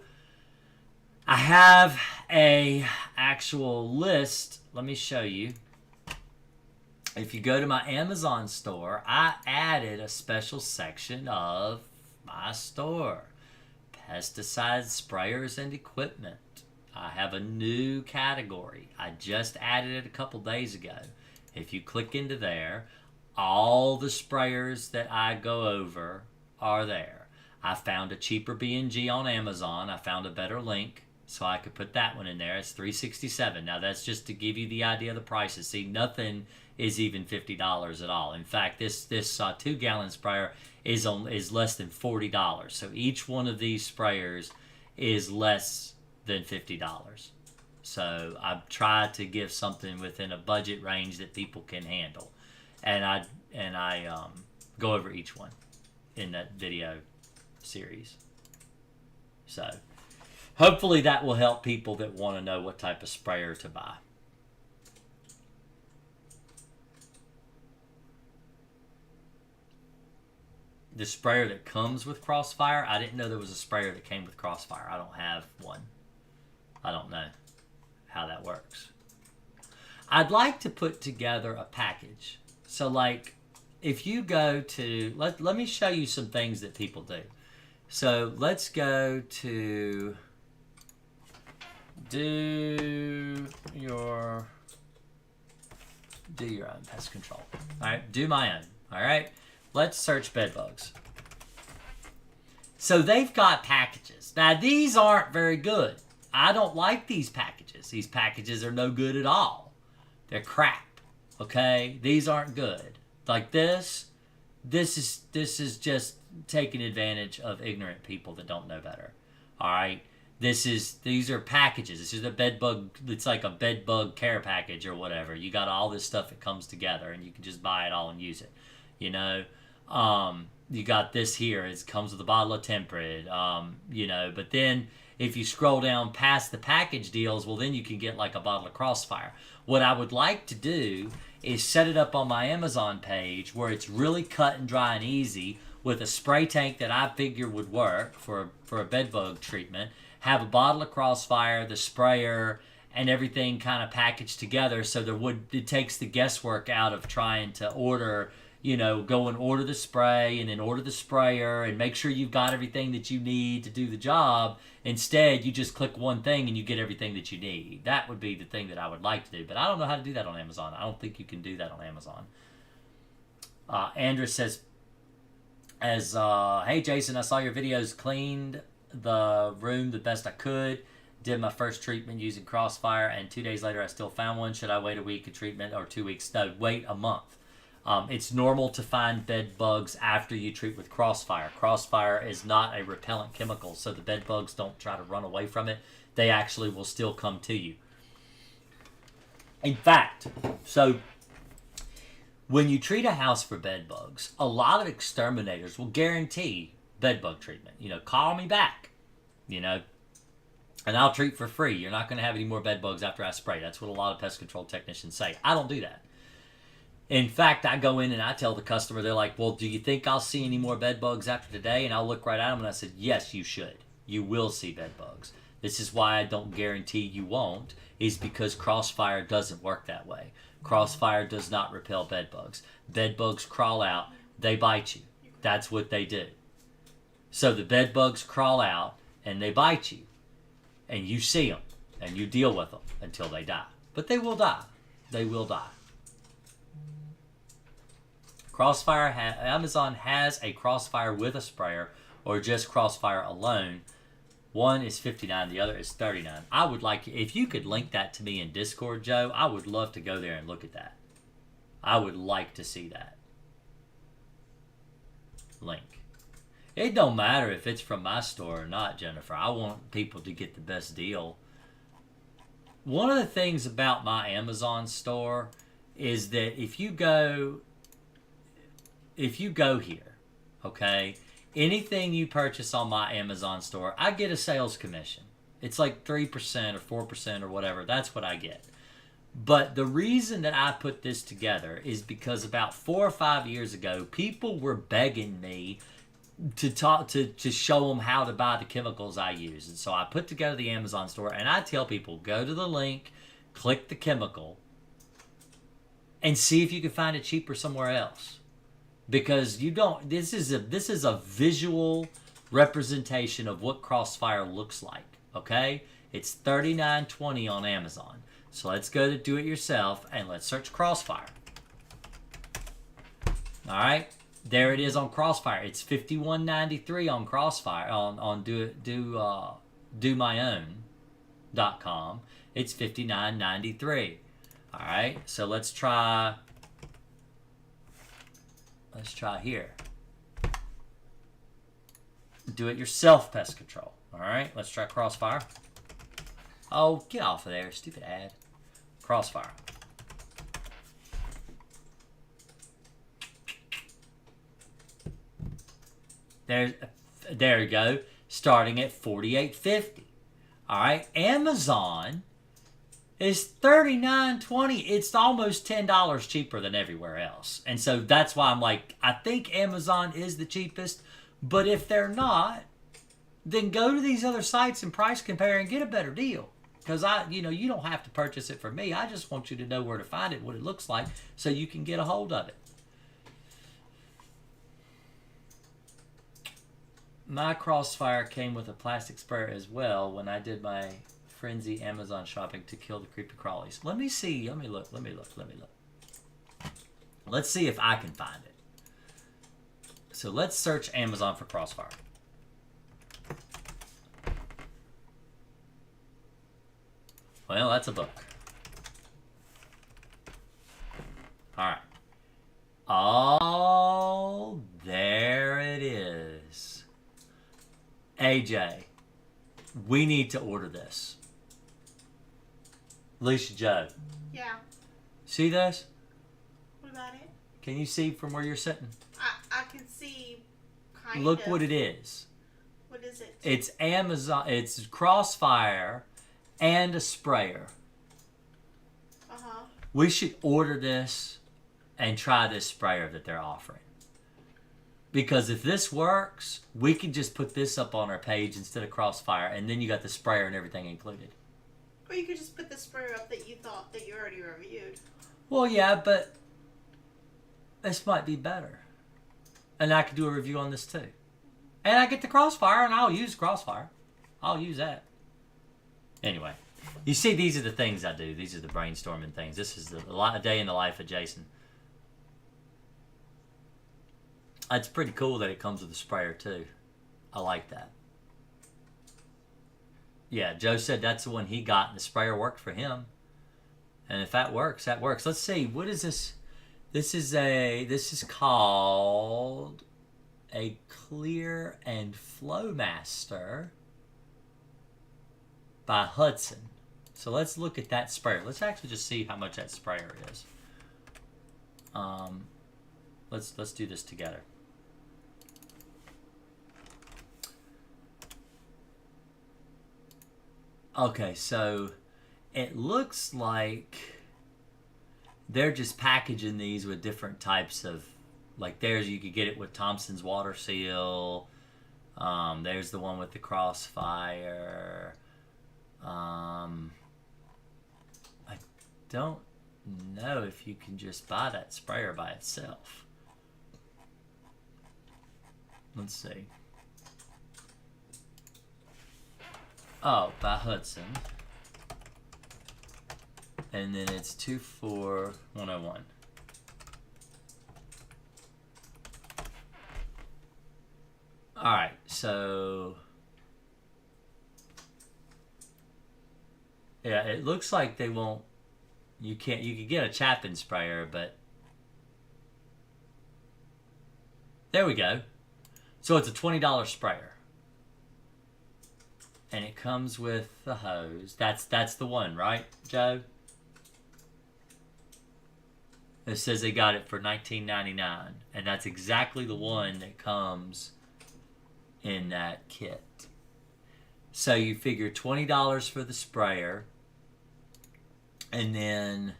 I have a actual list. Let me show you. If you go to my Amazon store, I added a special section of my store. Pesticides, sprayers, and equipment. I have a new category. I just added it a couple days ago. If you click into there, all the sprayers that I go over are there. I found a cheaper B&G on Amazon. I found a better link, so I could put that one in there. It's $367. Now that's just to give you the idea of the prices. See, nothing is even $50 at all. In fact, this 2-gallon sprayer is less than $40. So each one of these sprayers is less than $50. So I've tried to give something within a budget range that people can handle, and I go over each one in that video series. So hopefully that will help people that want to know what type of sprayer to buy. The sprayer that comes with Crossfire, I didn't know there was a sprayer that came with Crossfire. I don't have one. I don't know how that works. I'd like to put together a package. So like, if you go to, let me show you some things that people do. So let's go to do your own pest control. All right, do my own. All right, let's search bed bugs. So they've got packages. Now these aren't very good. I don't like these packages. These packages are no good at all. They're crap. Okay, these aren't good. Like this is just taking advantage of ignorant people that don't know better. All right, these are packages. This is a bed bug. It's like a bed bug care package or whatever. You got all this stuff that comes together, and you can just buy it all and use it. You got this here. It comes with a bottle of Tempered. But then if you scroll down past the package deals, well, then you can get like a bottle of Crossfire. What I would like to do is set it up on my Amazon page where it's really cut and dry and easy with a spray tank that I figure would work for a bed bug treatment. Have a bottle of Crossfire, the sprayer, and everything kind of packaged together so it takes the guesswork out of trying to order go and order the spray and then order the sprayer and make sure you've got everything that you need to do the job. Instead, you just click one thing and you get everything that you need. That would be the thing that I would like to do, but I don't know how to do that on Amazon. I don't think you can do that on Amazon. Andrew says, hey Jason, I saw your videos, cleaned the room the best I could, did my first treatment using Crossfire, and 2 days later I still found one. Should I wait a week of treatment or 2 weeks? No, wait a month. It's normal to find bed bugs after you treat with Crossfire. Crossfire is not a repellent chemical, so the bed bugs don't try to run away from it. They actually will still come to you. In fact, so when you treat a house for bed bugs, a lot of exterminators will guarantee bed bug treatment. Call me back, and I'll treat for free. You're not going to have any more bed bugs after I spray. That's what a lot of pest control technicians say. I don't do that. In fact, I go in and I tell the customer, they're like, well, do you think I'll see any more bed bugs after today? And I'll look right at them and I said, yes, you should. You will see bed bugs. This is why I don't guarantee you won't, is because Crossfire doesn't work that way. Crossfire does not repel bed bugs. Bed bugs crawl out, they bite you. That's what they do. So the bed bugs crawl out and they bite you. And you see them and you deal with them until they die. But they will die. They will die. Crossfire, Amazon has a Crossfire with a sprayer or just Crossfire alone. One is $59, the other is $39. I would like, if you could link that to me in Discord, Joe, I would love to go there and look at that. I would like to see that link. It don't matter if it's from my store or not, Jennifer. I want people to get the best deal. One of the things about my Amazon store is that if you go here, okay, anything you purchase on my Amazon store, I get a sales commission. It's like 3% or 4% or whatever. That's what I get. But the reason that I put this together is because about 4 or 5 years ago, people were begging me to show them how to buy the chemicals I use. And so I put together the Amazon store and I tell people, go to the link, click the chemical, and see if you can find it cheaper somewhere else. Because you don't, this is a visual representation of what Crossfire looks like, okay? It's $39.20 on Amazon. So let's go to do it yourself and let's search Crossfire. All right, there it is on Crossfire. It's $51.93 on Crossfire on domyown.com. It's $59.93. All right, so let's try here. Do it yourself pest control. All right, let's try Crossfire. Oh, get off of there, stupid ad. Crossfire. There you go. Starting at $48.50. All right, Amazon is $39.20. It's almost $10 cheaper than everywhere else. And so that's why I'm like, I think Amazon is the cheapest. But if they're not, then go to these other sites and price compare and get a better deal. Because you don't have to purchase it from me. I just want you to know where to find it, what it looks like, so you can get a hold of it. My Crossfire came with a plastic sprayer as well when I did my frenzy Amazon shopping to kill the creepy crawlies. Let me see. Let me look. Let's see if I can find it. So let's search Amazon for Crossfire. Well, that's a book. All right. Oh, there it is. AJ, we need to order this. Alicia Joe. Yeah. See this? What about it? Can you see from where you're sitting? I can see kind Look of. what it is. What is it? It's Amazon. It's Crossfire and a sprayer. Uh-huh. We should order this and try this sprayer that they're offering. Because if this works, we can just put this up on our page instead of Crossfire, and then you got the sprayer and everything included. Or you could just put the sprayer up that you thought that you already reviewed. Well, yeah, but this might be better. And I could do a review on this too. And I get the Crossfire, and I'll use Crossfire. I'll use that. Anyway, you see, these are the things I do. These are the brainstorming things. This is a day in the life of Jason. It's pretty cool that it comes with a sprayer too. I like that. Yeah, Joe said that's the one he got, and the sprayer worked for him. And if that works, that works. Let's see. What is this? This is called a Clear and Flowmaster by Hudson. So let's look at that sprayer. Let's actually just see how much that sprayer is. Let's do this together. Okay, so it looks like they're just packaging these with different types of, like there's, you could get it with Thompson's Water Seal. There's the one with the Crossfire. I don't know if you can just buy that sprayer by itself. Let's see. Oh, by Hudson. And then it's 24101. Alright, so yeah, it looks like they won't, you could get a Chapin sprayer, but there we go. So it's a $20 sprayer. And it comes with the hose. That's the one, right, Joe? It says they got it for $19.99, and that's exactly the one that comes in that kit. So you figure $20 for the sprayer, and then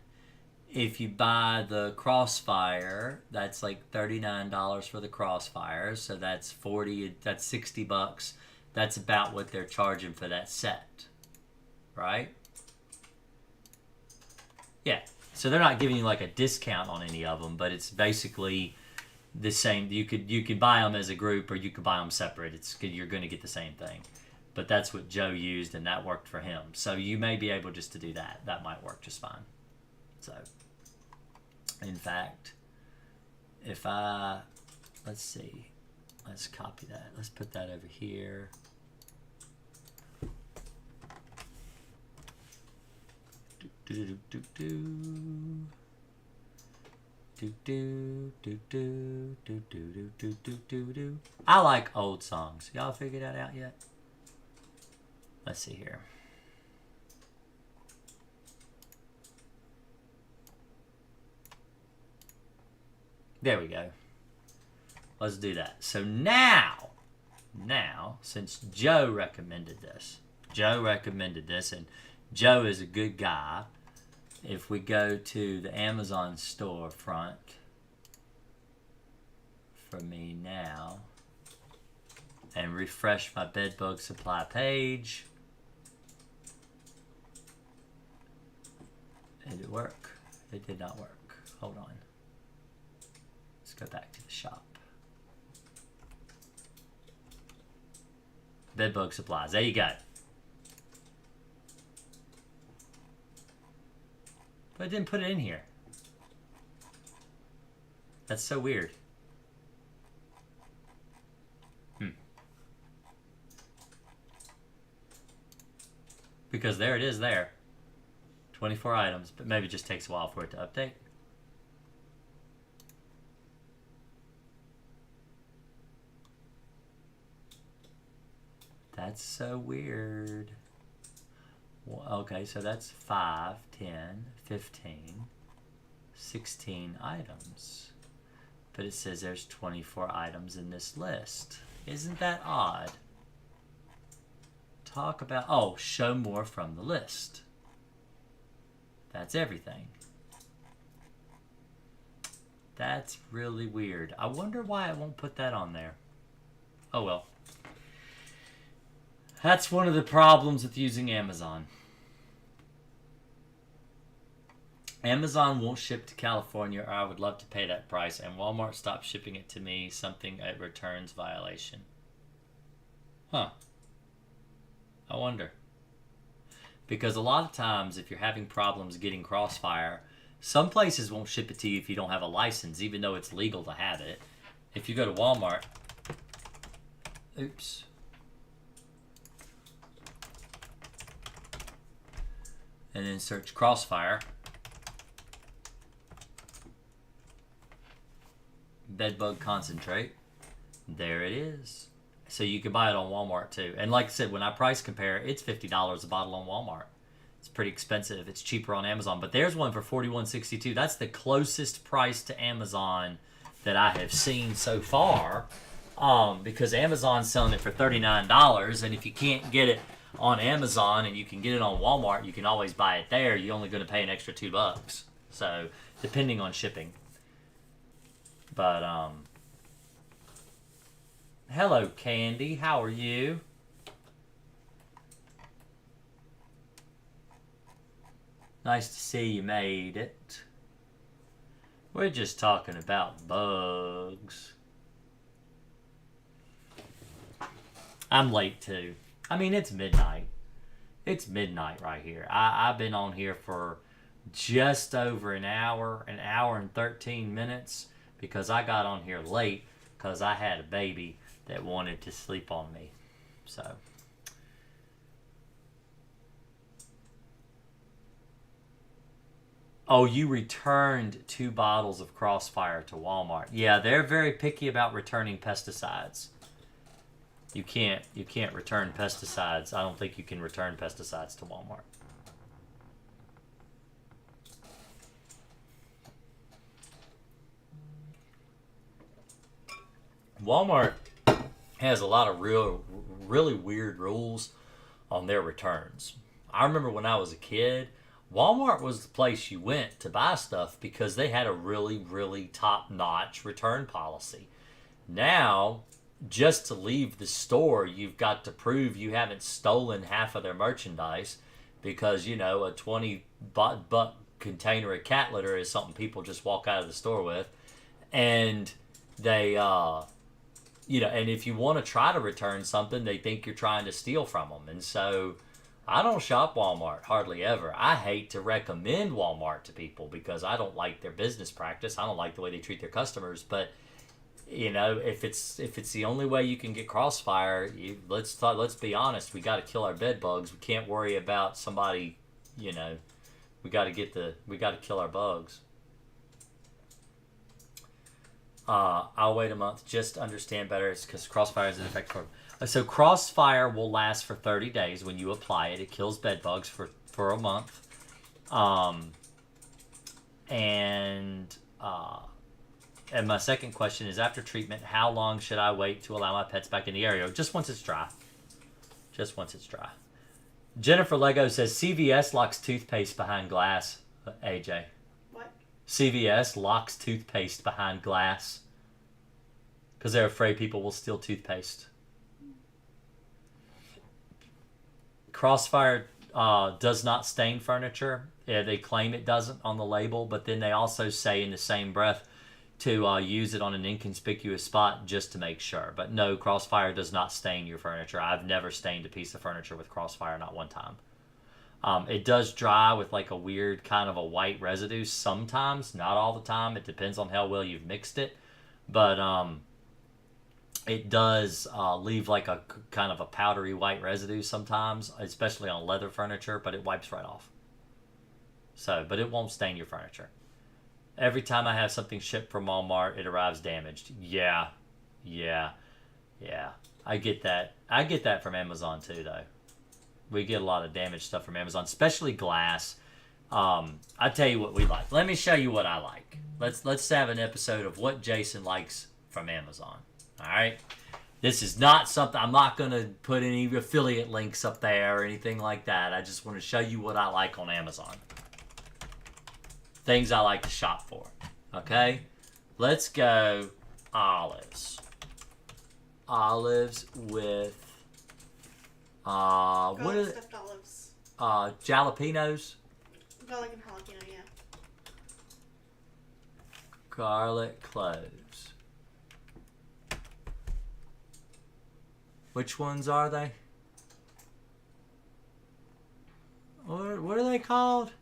if you buy the Crossfire, that's like $39 for the Crossfire. So that's that's $60. That's about what they're charging for that set, right? Yeah. So they're not giving you like a discount on any of them, but it's basically the same. You could buy them as a group, or you could buy them separate. You're going to get the same thing. But that's what Joe used, and that worked for him. So you may be able just to do that. That might work just fine. So, in fact, if let's see. Let's copy that. Let's put that over here. I like old songs. Y'all figured that out yet? Let's see here. There we go. Let's do that. So now, since Joe recommended this, and Joe is a good guy. If we go to the Amazon storefront for me now and refresh my bedbug supply page, did it work? It did not work. Hold on. Let's go back to the shop. Bedbug supplies. There you go. But I didn't put it in here. That's so weird. Because there it is there. 24 items, but maybe it just takes a while for it to update. That's so weird. Well, okay, so that's 5, 10, 15, 16 items. But it says there's 24 items in this list. Isn't that odd? Talk about, oh, show more from the list. That's everything. That's really weird. I wonder why it won't put that on there. Oh well. That's one of the problems with using Amazon. Amazon won't ship to California, or I would love to pay that price, and Walmart stopped shipping it to me, something a returns violation. Huh. I wonder. Because a lot of times, if you're having problems getting Crossfire, some places won't ship it to you if you don't have a license, even though it's legal to have it. If you go to Walmart, oops. And then search Crossfire. Bedbug concentrate. There it is. So you can buy it on Walmart too. And like I said, when I price compare, it's $50 a bottle on Walmart. It's pretty expensive. It's cheaper on Amazon. But there's one for $41.62. That's the closest price to Amazon that I have seen so far. Because Amazon's selling it for $39. And if you can't get it on Amazon and you can get it on Walmart, you can always buy it there. You're only going to pay an extra $2. So depending on shipping. But, hello, Candy. How are you? Nice to see you made it. We're just talking about bugs. I'm late, too. I mean, it's midnight. It's midnight right here. I've been on here for just over an hour and 13 minutes. Because I got on here late because I had a baby that wanted to sleep on me. So. Oh, you returned 2 bottles of Crossfire to Walmart. Yeah, they're very picky about returning pesticides. You can't return pesticides. I don't think you can return pesticides to Walmart. Walmart has a lot of really weird rules on their returns. I remember when I was a kid, Walmart was the place you went to buy stuff because they had a really top-notch return policy. Now, just to leave the store, you've got to prove you haven't stolen half of their merchandise because, you know, a 20-buck container of cat litter is something people just walk out of the store with. And they... you know, and if you want to try to return something, they think you're trying to steal from them. And so I don't shop Walmart hardly ever. I hate to recommend Walmart to people because I don't like their business practice. I don't like the way they treat their customers. But, you know, if it's the only way you can get Crossfire, let's be honest. We got to kill our bed bugs. We can't worry about somebody, you know, we got to kill our bugs. I'll wait a month just to understand better. It's because Crossfire is in effect for... So Crossfire will last for 30 days when you apply it. It kills bed bugs for a month. And my second question is, after treatment, how long should I wait to allow my pets back in the area? Just once it's dry. Just once it's dry. Jennifer Lego says, CVS locks toothpaste behind glass. AJ. CVS locks toothpaste behind glass because they're afraid people will steal toothpaste. Crossfire does not stain furniture. Yeah, they claim it doesn't on the label, but then they also say in the same breath to use it on an inconspicuous spot just to make sure. But no, Crossfire does not stain your furniture. I've never stained a piece of furniture with Crossfire, not one time. It does dry with like a weird kind of a white residue sometimes, not all the time. It depends on how well you've mixed it. But it does leave like a kind of a powdery white residue sometimes, especially on leather furniture, but it wipes right off. So, but it won't stain your furniture. Every time I have something shipped from Walmart, it arrives damaged. Yeah. I get that. I get that from Amazon too, though. We get a lot of damaged stuff from Amazon, especially glass. I tell you what we like. Let me show you what I like. Let's have an episode of what Jason likes from Amazon. All right? This is not something... I'm not going to put any affiliate links up there or anything like that. I just want to show you what I like on Amazon. Things I like to shop for. Okay? Let's go olives. Olives with... what are stuffed olives. Jalapenos? Garlic and jalapeno, yeah. garlic cloves. Which ones are they? What are they called?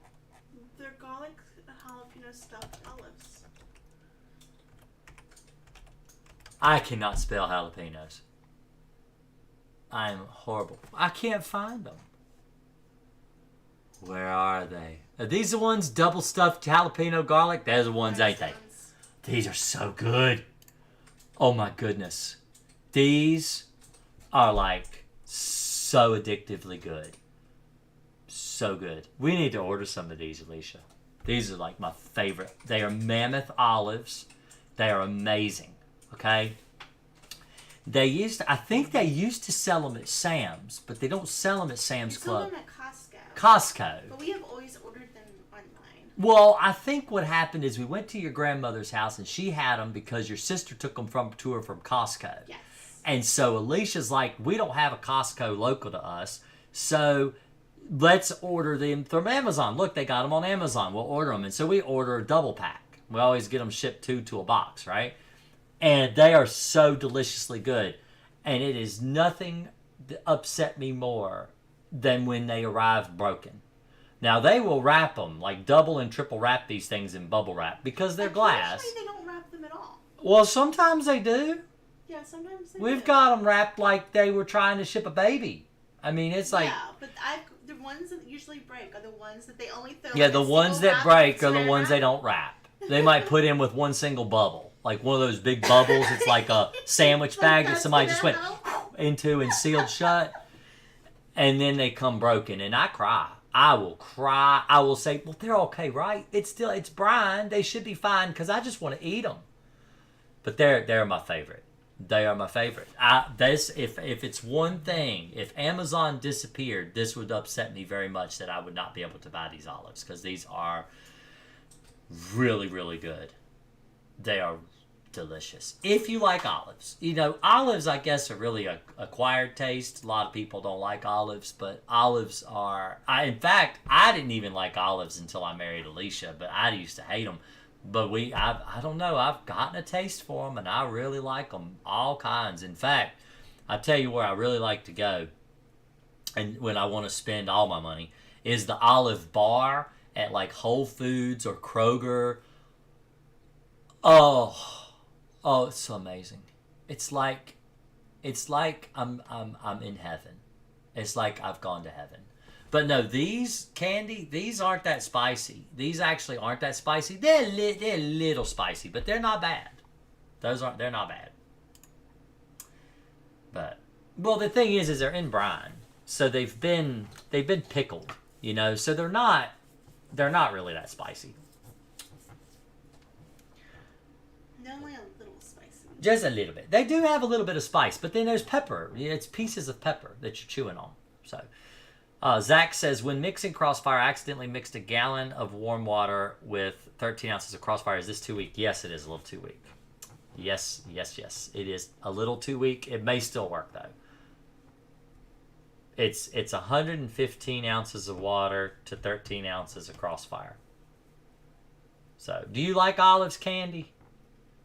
They're garlic jalapeno stuffed olives. I cannot spell jalapenos. I am horrible. I can't find them. Where are they? Are these the ones double stuffed jalapeno garlic? They're the ones, ain't they? These are so good. Oh my goodness. These are like so addictively good. So good. We need to order some of these, Alicia. These are like my favorite. They are mammoth olives. They are amazing. Okay? I think they used to sell them at Sam's, but they don't sell them at Sam's Club. They sell them at Costco. Costco. But we have always ordered them online. Well, I think what happened is we went to your grandmother's house and she had them because your sister took them to her from Costco. Yes. And so Alicia's like, we don't have a Costco local to us, so let's order them from Amazon. Look, they got them on Amazon. We'll order them. And so we order a double pack. We always get them shipped two to a box, right? And they are so deliciously good. And it is nothing that upset me more than when they arrive broken. Now, they will wrap them, like double and triple wrap these things in bubble wrap because they're glass. Usually they don't wrap them at all. Well, sometimes they do. Yeah, sometimes they We've do. got them wrapped like they were trying to ship a baby. I mean, it's like... Yeah, but the ones that usually break are the ones that they only throw. Yeah, like the a ones single that wrap break and are the swear ones they wrap. don't wrap. They might put in with one single bubble. Like one of those big bubbles. It's like a sandwich bag that somebody just went into and sealed shut. And then they come broken. And I cry. I will cry. I will say, well, they're okay, right? It's brine. They should be fine because I just want to eat them. But they're my favorite. They are my favorite. If it's one thing, if Amazon disappeared, this would upset me very much that I would not be able to buy these olives because these are really, really good. They are delicious. If you like olives. You know, olives, I guess, are really a acquired taste. A lot of people don't like olives, but olives are... in fact, I didn't even like olives until I married Alicia, but I used to hate them. But I don't know, I've gotten a taste for them, and I really like them, all kinds. In fact, I tell you where I really like to go, and when I want to spend all my money, is the olive bar at like Whole Foods or Kroger. Oh, it's so amazing. It's like I'm in heaven. It's like I've gone to heaven. But no, these aren't that spicy. These actually aren't that spicy. They're a little spicy, but they're not bad. They're not bad. But, well, the thing is they're in brine. So they've been pickled, you know, so they're not really that spicy. They're only a little spicy. Just a little bit. They do have a little bit of spice, but then there's pepper. It's pieces of pepper that you're chewing on. So, Zach says, when mixing Crossfire, I accidentally mixed a gallon of warm water with 13 ounces of Crossfire. Is this too weak? Yes, it is a little too weak. Yes. It is a little too weak. It may still work, though. It's 115 ounces of water to 13 ounces of Crossfire. So, do you like olives, Candy?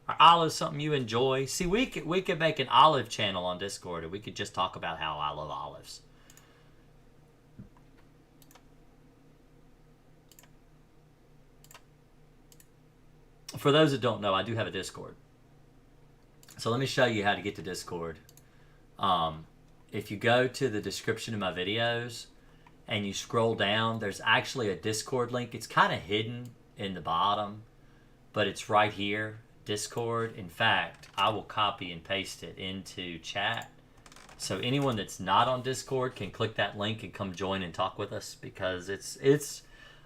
Are olives something you enjoy? See, we could make an olive channel on Discord, and we could just talk about how I love olives. For those that don't know, I do have a Discord. So let me show you how to get to Discord. If you go to the description of my videos and you scroll down, there's actually a Discord link. It's kind of hidden in the bottom, but it's right here, Discord. In fact, I will copy and paste it into chat. So anyone that's not on Discord can click that link and come join and talk with us, because it's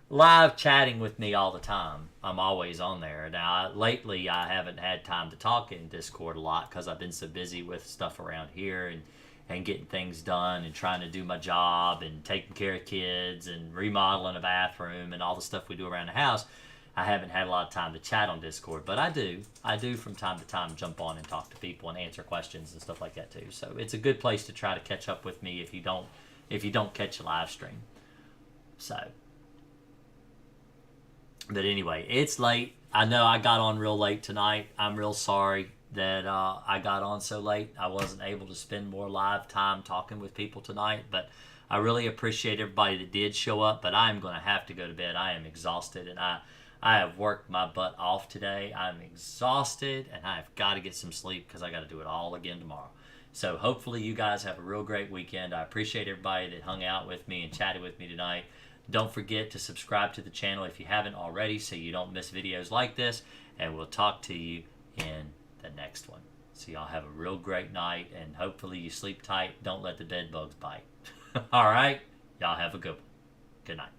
live chatting with me all the time. I'm always on there. Now, lately, I haven't had time to talk in Discord a lot because I've been so busy with stuff around here and getting things done and trying to do my job and taking care of kids and remodeling a bathroom and all the stuff we do around the house. I haven't had a lot of time to chat on Discord, but I do from time to time jump on and talk to people and answer questions and stuff like that too. So it's a good place to try to catch up with me if you don't catch a live stream. So, but anyway, it's late. I know I got on real late tonight. I'm real sorry that I got on so late. I wasn't able to spend more live time talking with people tonight, but I really appreciate everybody that did show up, but I'm going to have to go to bed. I am exhausted, and I have worked my butt off today. I'm exhausted, and I have got to get some sleep because I got to do it all again tomorrow. So hopefully you guys have a real great weekend. I appreciate everybody that hung out with me and chatted with me tonight. Don't forget to subscribe to the channel if you haven't already so you don't miss videos like this, and we'll talk to you in the next one. So y'all have a real great night, and hopefully you sleep tight. Don't let the bed bugs bite. All right? Y'all have a good one. Good night.